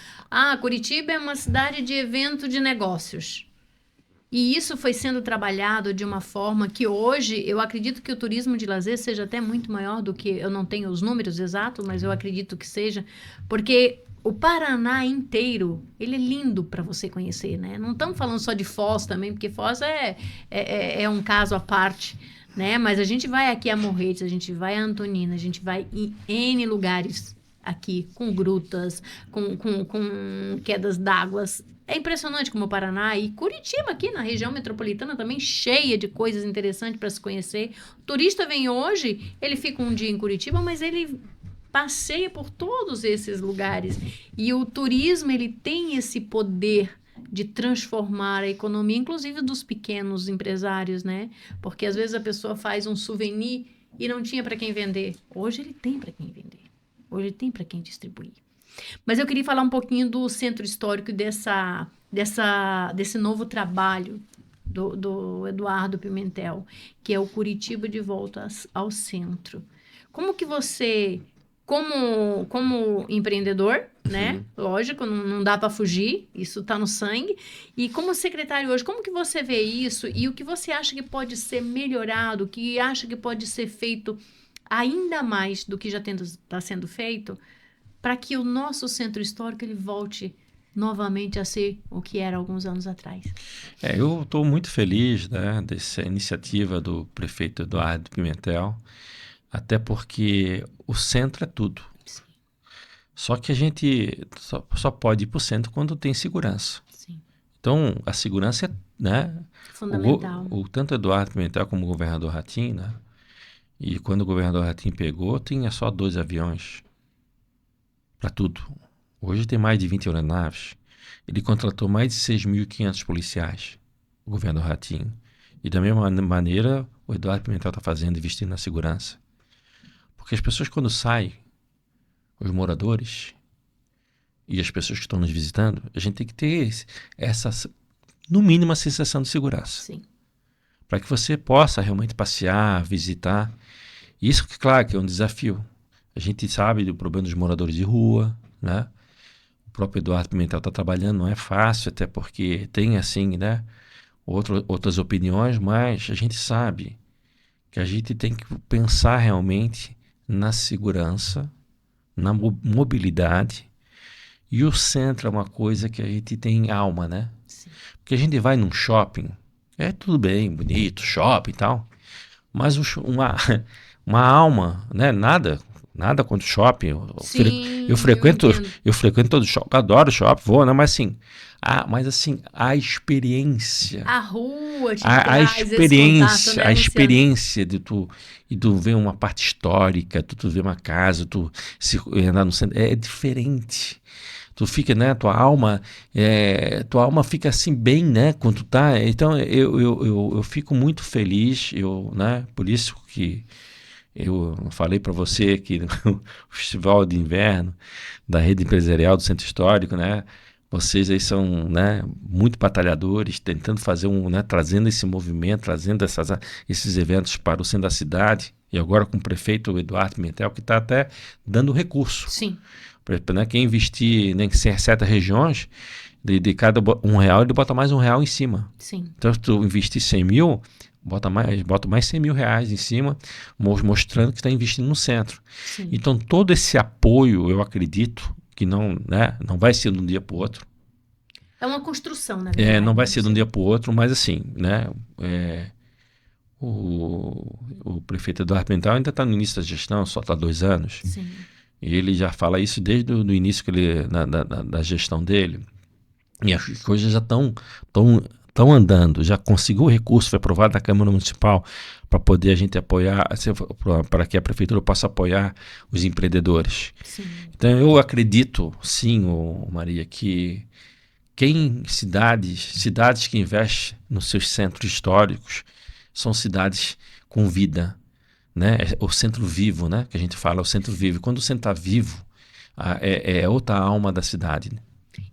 Curitiba é uma cidade de evento de negócios. E isso foi sendo trabalhado de uma forma que hoje, eu acredito que o turismo de lazer seja até muito maior do que, eu não tenho os números exatos, mas eu acredito que seja, porque o Paraná inteiro, ele é lindo para você conhecer, né? Não estamos falando só de Foz também, porque Foz é um caso à parte, né? Mas a gente vai aqui a Morretes, a gente vai a Antonina, a gente vai em N lugares aqui, com grutas, com quedas d'água. É impressionante como o Paraná e Curitiba aqui na região metropolitana também cheia de coisas interessantes para se conhecer. O turista vem hoje, ele fica um dia em Curitiba, mas ele passeia por todos esses lugares. E o turismo, ele tem esse poder de transformar a economia, inclusive dos pequenos empresários, né? Porque às vezes a pessoa faz um souvenir e não tinha para quem vender. Hoje ele tem para quem vender. Hoje ele tem para quem distribuir. Mas eu queria falar um pouquinho do centro histórico e desse novo trabalho do Eduardo Pimentel, que é o Curitiba de Volta ao Centro. Como que você, como empreendedor, né? Lógico, não dá para fugir, isso está no sangue. E como secretário hoje, como que você vê isso? E o que você acha que pode ser melhorado, o que acha que pode ser feito ainda mais do que já está sendo feito, para que o nosso centro histórico ele volte novamente a ser o que era alguns anos atrás? Eu estou muito feliz, né, dessa iniciativa do prefeito Eduardo Pimentel, até porque o centro é tudo. Sim. Só que a gente só pode ir para o centro quando tem segurança. Sim. Então, a segurança é, né, fundamental. Tanto Eduardo Pimentel como o governador Ratinho, né? E quando o governador Ratinho pegou, tinha só 2 aviões para tudo. Hoje tem mais de 20 aeronaves. Ele contratou mais de 6.500 policiais, o governador Ratinho. E da mesma maneira, o Eduardo Pimentel está fazendo, investindo na segurança. Porque as pessoas quando saem os moradores e as pessoas que estão nos visitando, a gente tem que ter essa, no mínimo, a sensação de segurança. Sim. Para que você possa realmente passear, visitar. Isso, claro, que é um desafio. A gente sabe do problema dos moradores de rua, né? O próprio Eduardo Pimentel está trabalhando, não é fácil, até porque tem, assim, né, outras opiniões, mas a gente sabe que a gente tem que pensar realmente na segurança, na mobilidade, e o centro é uma coisa que a gente tem alma, né? Sim. Porque a gente vai num shopping, é tudo bem, bonito, shopping e tal, mas uma alma, né? Nada contra o shopping. Sim, Eu frequento todo shopping, adoro shopping, vou, né? Mas assim, a experiência. A rua te A traz esse contato, né, a Luciano? experiência de tu ver uma parte histórica, tu ver uma casa, tu andar no centro, é diferente. Tu fica, né, tua alma fica assim bem, né, quando tu tá. Então eu fico muito feliz, né, por isso que eu falei para você que o Festival de Inverno da Rede Empresarial do Centro Histórico, né, vocês aí são, né, muito batalhadores, tentando fazer né, trazendo esse movimento, trazendo esses eventos para o centro da cidade, e agora com o prefeito Eduardo Pimentel, que está até dando recurso. Sim. Né, quem investir em certas regiões, de cada R$1, ele bota mais R$1 em cima. Sim. Então, se tu investir 100 mil, bota mais 100 mil reais em cima, mostrando que está investindo no centro. Sim. Então, todo esse apoio, eu acredito, que não vai ser de um dia para o outro. É uma construção, na verdade. Não vai ser de um dia para o outro, mas assim, né? O prefeito Eduardo Pimentel ainda está no início da gestão, só está 2 anos. Sim. E ele já fala isso desde o início da gestão dele. E as coisas já estão andando. Já conseguiu o recurso, foi aprovado na Câmara Municipal para poder a gente apoiar, para que a Prefeitura possa apoiar os empreendedores. Sim. Então eu acredito, sim, Maria, que cidades que investem nos seus centros históricos são cidades com vida. Né? É o centro vivo, né? Que a gente fala, é o centro vivo. Quando o centro está vivo, é outra alma da cidade. Né?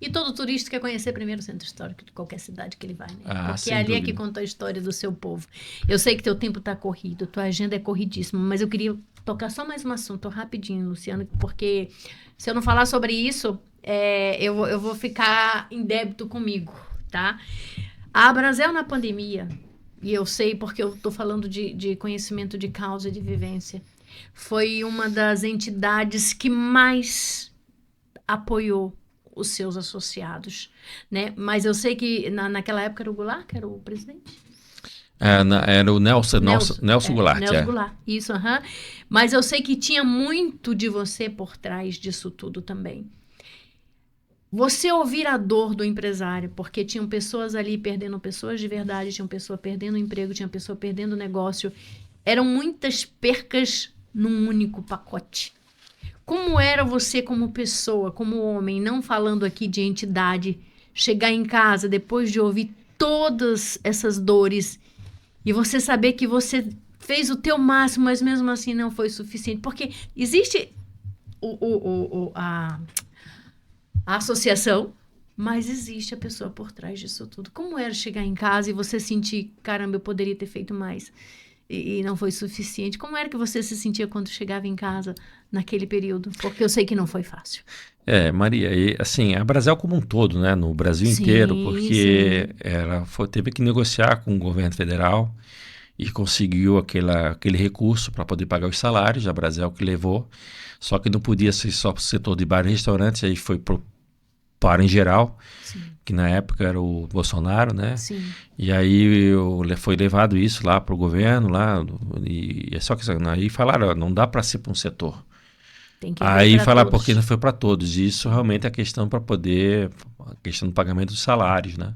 E todo turista quer conhecer primeiro o centro histórico de qualquer cidade que ele vai, né? Porque sem ali dúvida. É que conta a história do seu povo. Eu sei que teu tempo está corrido, tua agenda é corridíssima, mas eu queria tocar só mais um assunto rapidinho, Luciano, porque se eu não falar sobre isso, eu vou ficar em débito comigo, tá? A Abrazel na pandemia, e eu sei porque eu estou falando de conhecimento de causa e de vivência, foi uma das entidades que mais apoiou os seus associados, né? Mas eu sei que naquela época era o Goulart que era o presidente? Era o Nelson Goulart. Nelson Goulart, isso, Mas eu sei que tinha muito de você por trás disso tudo também. Você ouvir a dor do empresário, porque tinham pessoas ali perdendo pessoas de verdade, tinham pessoa perdendo emprego, tinha pessoa perdendo negócio. Eram muitas percas num único pacote. Como era você como pessoa, como homem, não falando aqui de entidade, chegar em casa depois de ouvir todas essas dores e você saber que você fez o teu máximo, mas mesmo assim não foi suficiente? Porque existe a associação, mas existe a pessoa por trás disso tudo. Como era chegar em casa e você sentir, caramba, eu poderia ter feito mais e não foi suficiente? Como era que você se sentia quando chegava em casa naquele período? Porque eu sei que não foi fácil. Maria, e assim, a Abrazel como um todo, né, no Brasil inteiro, porque ela teve que negociar com o governo federal e conseguiu aquele recurso para poder pagar os salários, a Abrazel que levou, só que não podia ser só para o setor de bar e restaurantes, aí foi para em geral, que na época era o Bolsonaro, né? Sim. E aí foi levado isso lá para o governo, e só que aí falaram, não dá para ser para um setor. Tem que aí falaram, todos. porque não foi para todos. E isso realmente é a questão a questão do pagamento dos salários, né?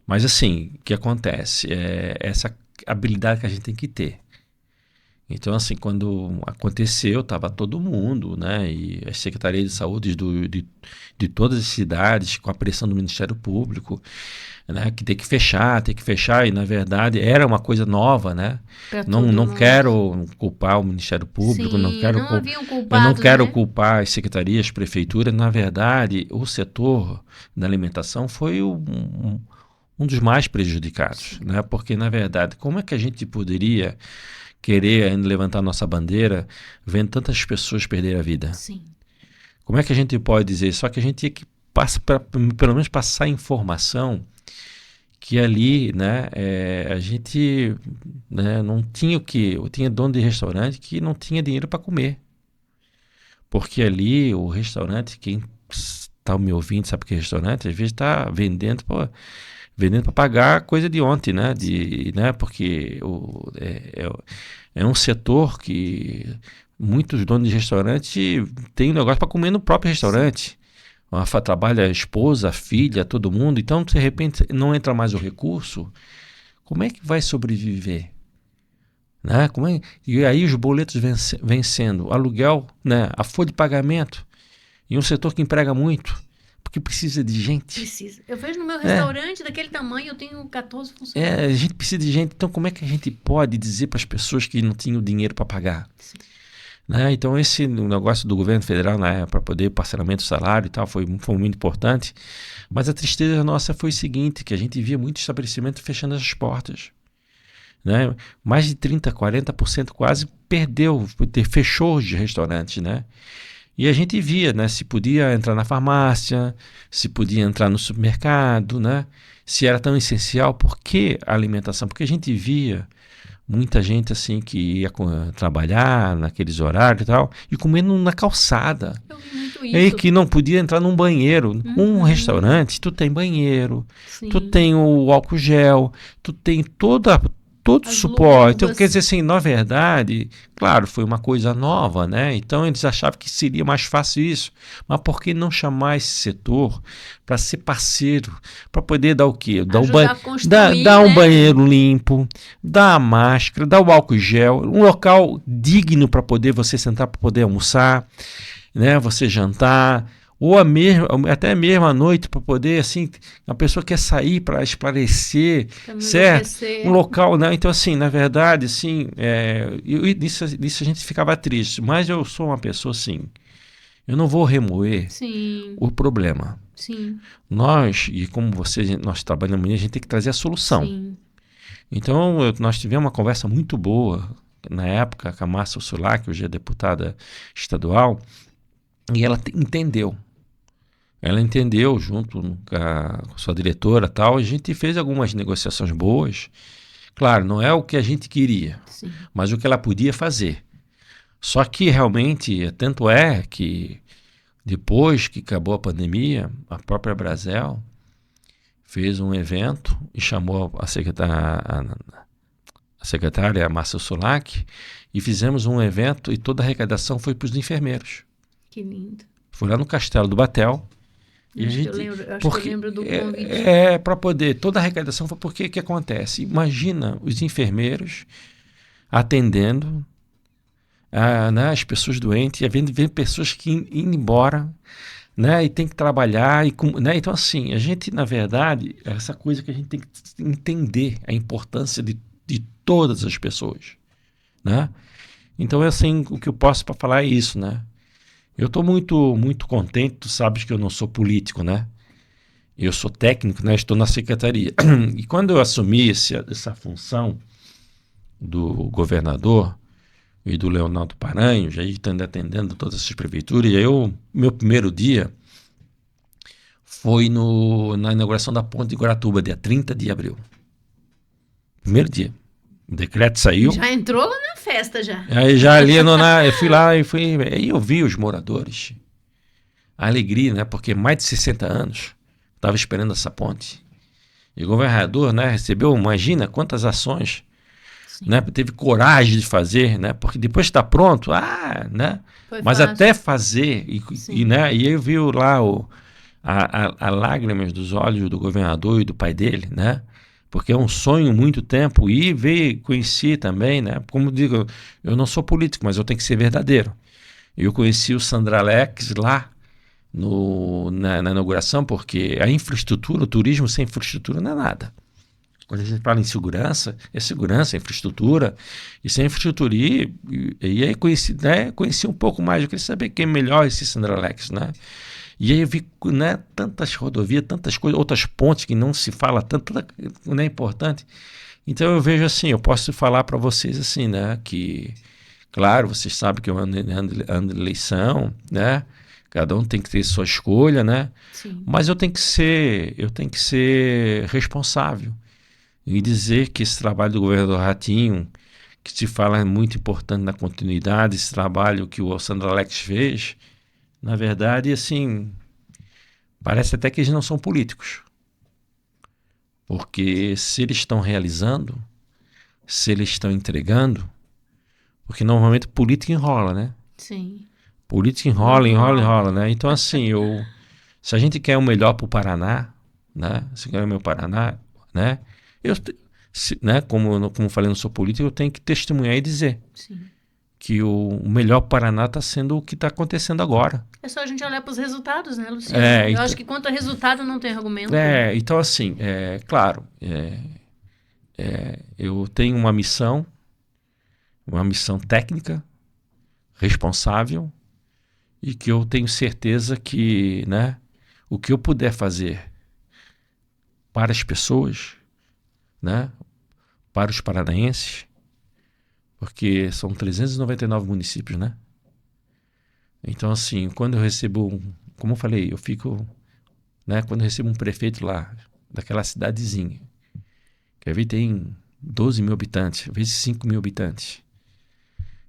Mas assim, o que acontece? Essa habilidade que a gente tem que ter Então, assim, quando aconteceu, estava todo mundo, né? E as secretarias de saúde de todas as cidades, com a pressão do Ministério Público, né? Que tem que fechar, e na verdade era uma coisa nova, né? Não quero culpar o Ministério Público, Sim, não haviam culpados, eu não quero né? culpar as secretarias, prefeituras. Na verdade, o setor da alimentação foi um dos mais prejudicados, né? Porque, na verdade, como é que a gente poderia querer ainda levantar nossa bandeira vendo tantas pessoas perder a vida? Sim. Como é que a gente pode dizer? Só que a gente tinha que pelo menos passar informação que ali, né, a gente, né, não tinha o que, eu tinha dono de restaurante que não tinha dinheiro para comer, porque ali o restaurante, quem está me ouvindo sabe que é restaurante, às vezes está vendendo para pagar coisa de ontem, né, né, porque é um setor que muitos donos de restaurante têm um negócio para comer no próprio restaurante. Trabalha a esposa, a filha, todo mundo. Então, de repente, não entra mais o recurso. Como é que vai sobreviver? Né? E aí os boletos vencendo, aluguel, né? A folha de pagamento. E um setor que emprega muito, porque precisa de gente. Precisa. Eu vejo no meu restaurante daquele tamanho, eu tenho 14 funcionários. A gente precisa de gente. Então, como é que a gente pode dizer para as pessoas que não tinham dinheiro para pagar? Sim. Né? Então, esse negócio do governo federal, né, para poder parcelamento do salário e tal, foi muito importante. Mas a tristeza nossa foi o seguinte, que a gente via muito estabelecimento fechando as portas. Né? Mais de 30%, 40% quase fechou os restaurantes. Né? E a gente via, né, se podia entrar na farmácia, se podia entrar no supermercado, né? Se era tão essencial, por que a alimentação? Porque a gente via muita gente assim que ia trabalhar naqueles horários e tal, e comendo na calçada. Eu vi muito E aí isso. que não podia entrar num banheiro. Um restaurante, tu tem banheiro, Sim. tu tem o álcool gel, tu tem todo o suporte. Então, quer dizer assim, na verdade, claro, foi uma coisa nova, né? Então eles achavam que seria mais fácil isso. Mas por que não chamar esse setor para ser parceiro, para poder dar o quê? Dar um banheiro limpo, dar a máscara, dar o álcool gel, um local digno para poder você sentar para poder almoçar, né? Você jantar. Ou até mesmo à noite, para poder, assim, a pessoa quer sair para espairecer, certo? Um local, né? Então, assim, na verdade, assim, nisso a gente ficava triste. Mas eu sou uma pessoa, assim, eu não vou remoer o problema. Sim. E como nós trabalhamos, a gente tem que trazer a solução. Sim. Então, nós tivemos uma conversa muito boa, na época, com a Márcia Ursulac, que hoje é deputada estadual, e ela entendeu. Ela entendeu, junto com a sua diretora e tal, a gente fez algumas negociações boas. Claro, não é o que a gente queria, sim, mas o que ela podia fazer. Só que realmente, tanto é que depois que acabou a pandemia, a própria Brasel fez um evento e chamou a secretária Márcia Ursulac, e fizemos um evento e toda a arrecadação foi para os enfermeiros. Que lindo. Foi lá no Castelo do Batel. Eu acho que eu lembro do convite. Para poder, toda a arrecadação foi porque que acontece? Imagina os enfermeiros atendendo né, as pessoas doentes, e vem pessoas que indo embora, né, e tem que trabalhar. Né, então, assim, a gente, na verdade, essa coisa que a gente tem que entender a importância de todas as pessoas. Né? Então, assim, o que eu posso para falar é isso, né? Eu estou muito, muito contente. Tu sabes que eu não sou político, né? Eu sou técnico, né? Estou na secretaria. E quando eu assumi essa função do governador e do Leonardo Paranhos, aí estando atendendo todas essas prefeituras, e aí meu primeiro dia foi na inauguração da ponte de Guaratuba, dia 30 de abril. Primeiro dia. O decreto saiu. Já entrou na festa, já. Aí já ali, eu fui lá aí eu vi os moradores. A alegria, né? Porque mais de 60 anos estava esperando essa ponte. E o governador, né, recebeu, imagina quantas ações, né? Teve coragem de fazer, né? Porque depois que está pronto, né? Mas fácil. Até fazer, né? E eu vi lá a lágrimas dos olhos do governador e do pai dele, né? porque é um sonho muito tempo, e conheci também, né? Como digo, eu não sou político, mas eu tenho que ser verdadeiro. Eu conheci o Sandra Alex lá na inauguração, porque a infraestrutura, o turismo sem infraestrutura não é nada. Quando a gente fala em segurança, é segurança, é infraestrutura, e sem infraestrutura. E aí conheci um pouco mais, eu queria saber quem é melhor esse Sandra Alex, né? E aí eu vi, né, tantas rodovias, tantas coisas, outras pontes que não se fala tanto, não é importante. Então eu vejo assim, eu posso falar para vocês assim, né, que, claro, vocês sabem que eu ando em eleição, né, cada um tem que ter sua escolha, né, Sim. mas eu tenho que ser responsável e dizer que esse trabalho do governador Ratinho, que se fala é muito importante na continuidade, esse trabalho que o Sandro Alex fez, na verdade, assim, parece até que eles não são políticos. Porque se eles estão realizando, se eles estão entregando, porque normalmente política enrola, né? Sim. Política enrola, né? Então, assim, se a gente quer o melhor para o Paraná, né? Se quer o meu Paraná, né? Né? Como falei, eu não sou político, eu tenho que testemunhar e dizer. Sim. Que o melhor Paraná está sendo o que está acontecendo agora. É só a gente olhar para os resultados, né, Luciano? Eu acho que quanto a resultado não tem argumento. Então assim, claro, eu tenho uma missão técnica, responsável, e que eu tenho certeza que, né, o que eu puder fazer para as pessoas, né, para os paranaenses, porque são 399 municípios, né? Então, assim, quando eu recebo, como eu falei, eu fico, né, quando eu recebo um prefeito lá, daquela cidadezinha, que às vezes tem 12 mil habitantes, às vezes 5 mil habitantes,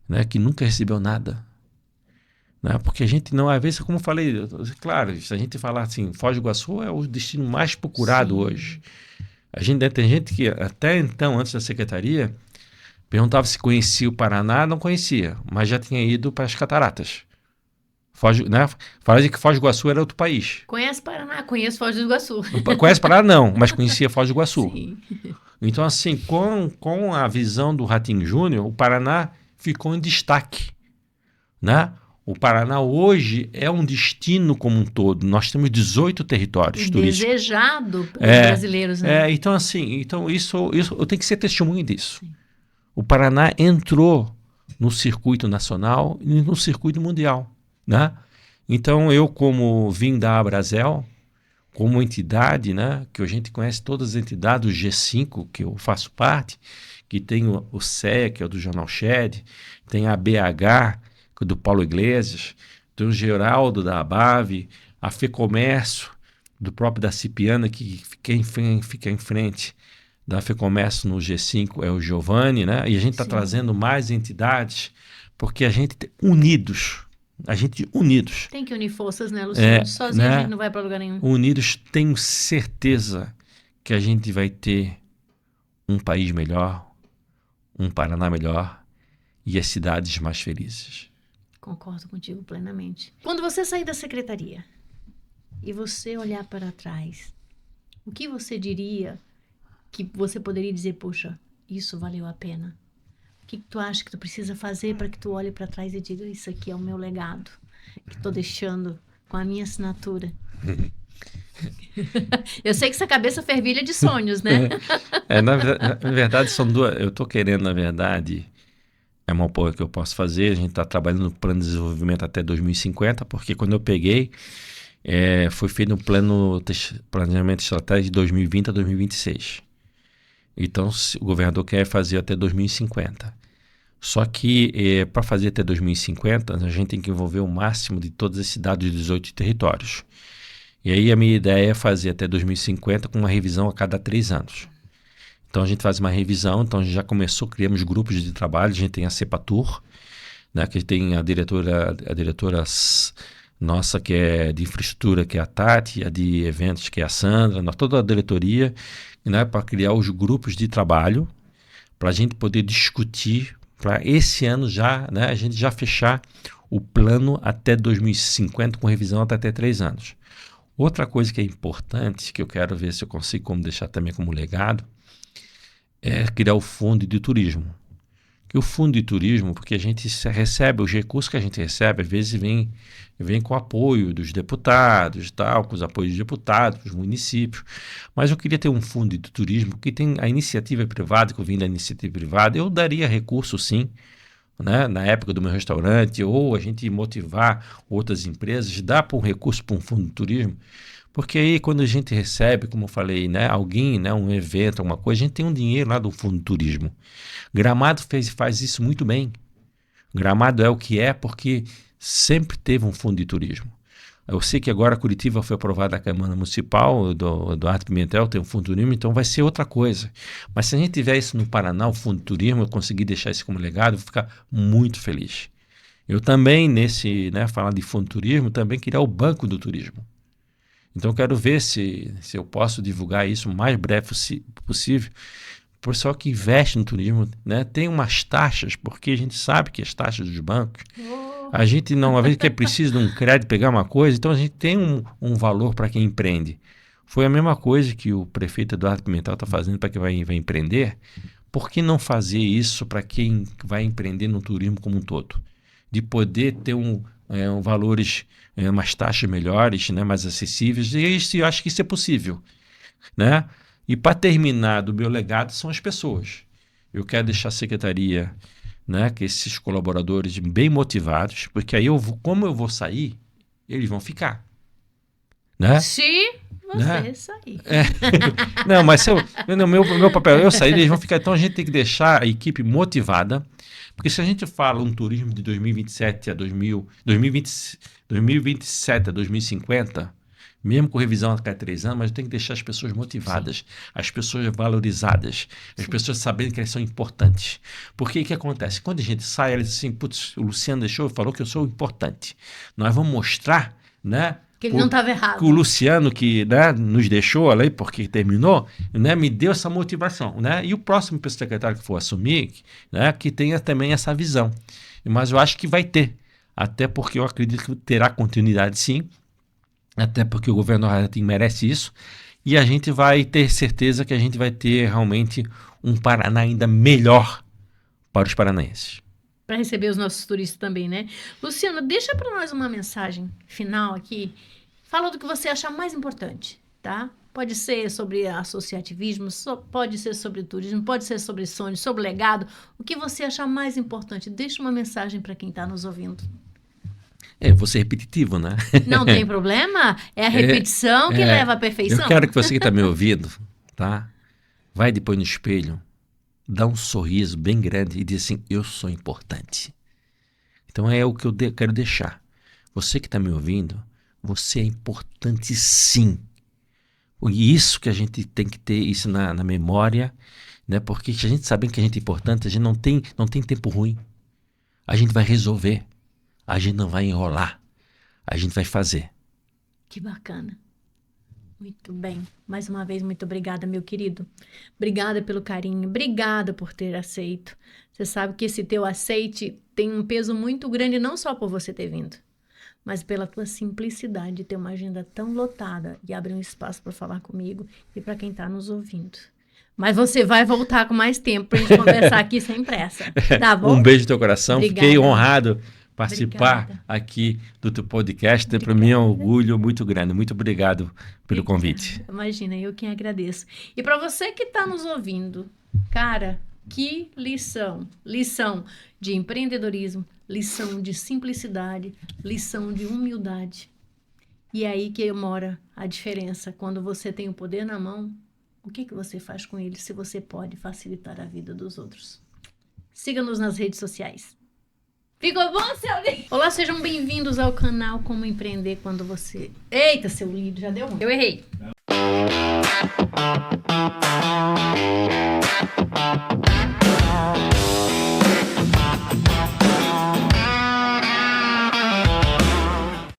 né, que nunca recebeu nada, né, porque a gente não, às vezes, como eu falei, claro, se a gente falar assim, Foz do Iguaçu é o destino mais procurado. Sim. Hoje. Tem gente que até então, antes da secretaria, perguntava se conhecia o Paraná, não conhecia, mas já tinha ido para as cataratas. Né? Fala que Foz do Iguaçu era outro país. Conhece Paraná? Conheço Foz do Iguaçu. Conhece Paraná? Não, mas conhecia Foz do Iguaçu. Sim. Então, assim, com a visão do Ratinho Júnior, o Paraná ficou em destaque, né? O Paraná hoje é um destino como um todo. Nós temos 18 territórios turísticos. Desejado pelos brasileiros, né? Então, assim, isso eu tenho que ser testemunha disso. Sim. O Paraná entrou no circuito nacional e no circuito mundial, né? Então, eu, como vim da Abrazel, como entidade, né, que a gente conhece todas as entidades, o G5, que eu faço parte, que tem o CEA, que é o do Jornal Shed, tem a BH, que é do Paulo Iglesias, tem o Geraldo da ABAV, a FEComércio, do próprio da Cipiana, que fica em frente da FEComércio no G5, é o Giovanni, né? E a gente está trazendo mais entidades, porque a gente unidos. Tem que unir forças, né, Luciano? Sozinho, né? A gente não vai para lugar nenhum. Unidos, tenho certeza que a gente vai ter um país melhor, um Paraná melhor e as cidades mais felizes. Concordo contigo plenamente. Quando você sair da secretaria e você olhar para trás, o que você diria que você poderia dizer, poxa, isso valeu a pena? O que tu acha que tu precisa fazer para que tu olhe para trás e diga, isso aqui é o meu legado, que estou deixando com a minha assinatura? Eu sei que essa cabeça fervilha de sonhos, né? Na verdade, são duas. Eu estou querendo, na verdade, é uma apoio que eu posso fazer. A gente está trabalhando no plano de desenvolvimento até 2050, porque quando eu peguei, foi feito um planejamento estratégico de 2020 a 2026. Então, o governador quer fazer até 2050. Só que, para fazer até 2050, a gente tem que envolver o máximo de todas as cidades de 18 territórios. E aí a minha ideia é fazer até 2050 com uma revisão a cada 3 anos. Então, a gente faz uma revisão. Então, a gente já começou, criamos grupos de trabalho. A gente tem a CEPATUR, né, que tem a diretora nossa, que é de infraestrutura, que é a Tati, a de eventos, que é a Sandra, toda a diretoria, né, para criar os grupos de trabalho, para a gente poder discutir, para esse ano já, né, a gente já fechar o plano até 2050, com revisão até 3 anos. Outra coisa que é importante, que eu quero ver se eu consigo deixar também como legado, é criar o fundo de turismo. Que o fundo de turismo, porque a gente recebe, os recursos que a gente recebe, às vezes vem com apoio dos deputados, tal, com os apoios dos deputados, dos municípios. Mas eu queria ter um fundo de turismo que tem a iniciativa privada, que eu vim da iniciativa privada, eu daria recurso sim, né, na época do meu restaurante, ou a gente motivar outras empresas, dar um recurso para um fundo de turismo, porque aí quando a gente recebe, como eu falei, né, alguém, né, um evento, alguma coisa, a gente tem um dinheiro lá do fundo de turismo. Gramado faz isso muito bem. Gramado é o que é porque sempre teve um fundo de turismo. Eu sei que agora Curitiba foi aprovada a Câmara Municipal do Arte Pimentel, tem um fundo de turismo, então vai ser outra coisa. Mas se a gente tiver isso no Paraná, o fundo de turismo, eu conseguir deixar isso como legado, eu vou ficar muito feliz. Eu também, falar de fundo de turismo, também queria o Banco do Turismo. Então eu quero ver se eu posso divulgar isso o mais breve possível. O pessoal que investe no turismo, né, tem umas taxas, porque a gente sabe que as taxas dos bancos, a gente não, às vezes que é preciso de um crédito pegar uma coisa, então a gente tem um valor para quem empreende. Foi a mesma coisa que o prefeito Eduardo Pimentel está fazendo para quem vai empreender. Por que não fazer isso para quem vai empreender no turismo como um todo? De poder ter valores, umas taxas melhores, né, mais acessíveis, e isso, eu acho que isso é possível, né? E para terminar do meu legado são as pessoas. Eu quero deixar a secretaria, né, que esses colaboradores bem motivados, porque aí como eu vou sair, eles vão ficar. Né? Se você sair. Não, mas meu papel é eu sair, eles vão ficar. Então a gente tem que deixar a equipe motivada, porque se a gente fala um turismo de 2027 a 2027 a 2050, mesmo com revisão a cada 3 anos, mas tem que deixar as pessoas motivadas, sim, as pessoas valorizadas, as sim, pessoas sabendo que elas são importantes. Porque o que acontece? Quando a gente sai, eles dizem assim, putz, o Luciano falou que eu sou importante. Nós vamos mostrar, né? Que ele não estava errado. Que o Luciano, que, né, nos deixou ali, porque terminou, né, me deu essa motivação. Né? E o próximo secretário que for assumir, né, que tenha também essa visão. Mas eu acho que vai ter. Até porque eu acredito que terá continuidade, sim. Até porque o governo merece isso. E a gente vai ter certeza que a gente vai ter realmente um Paraná ainda melhor para os paranaenses. Para receber os nossos turistas também, né? Luciano, deixa para nós uma mensagem final aqui. Fala do que você achar mais importante, tá? Pode ser sobre associativismo, pode ser sobre turismo, pode ser sobre sonhos, sobre legado. O que você achar mais importante. Deixa uma mensagem para quem está nos ouvindo. Vou ser repetitivo, né? Não tem problema. É a repetição que leva à perfeição. Eu quero que você que está me ouvindo, tá? Vai depois no espelho, dá um sorriso bem grande e diz assim, eu sou importante. Então é o que eu quero deixar. Você que está me ouvindo, você é importante sim. E isso que a gente tem que ter isso na memória, né? Porque se a gente sabe que a gente é importante, a gente não tem tempo ruim. A gente vai resolver. A gente não vai enrolar. A gente vai fazer. Que bacana. Muito bem. Mais uma vez, muito obrigada, meu querido. Obrigada pelo carinho. Obrigada por ter aceito. Você sabe que esse teu aceite tem um peso muito grande, não só por você ter vindo, mas pela tua simplicidade de ter uma agenda tão lotada e abrir um espaço para falar comigo e para quem está nos ouvindo. Mas você vai voltar com mais tempo para a gente conversar aqui sem pressa. Tá bom? Um beijo no teu coração. Obrigada. Fiquei honrado participar Obrigada. Aqui do teu podcast. Para mim é um orgulho muito grande. Muito obrigado pelo convite. Imagina, eu quem agradeço. E para você que está nos ouvindo, cara, que lição. Lição de empreendedorismo, lição de simplicidade, lição de humildade. E é aí que mora a diferença. Quando você tem o poder na mão, o que você faz com ele se você pode facilitar a vida dos outros? Siga-nos nas redes sociais. Ficou bom, seu lindo? Olá, sejam bem-vindos ao canal Como Empreender Quando Você... Eita, seu lindo, já deu um. Eu errei.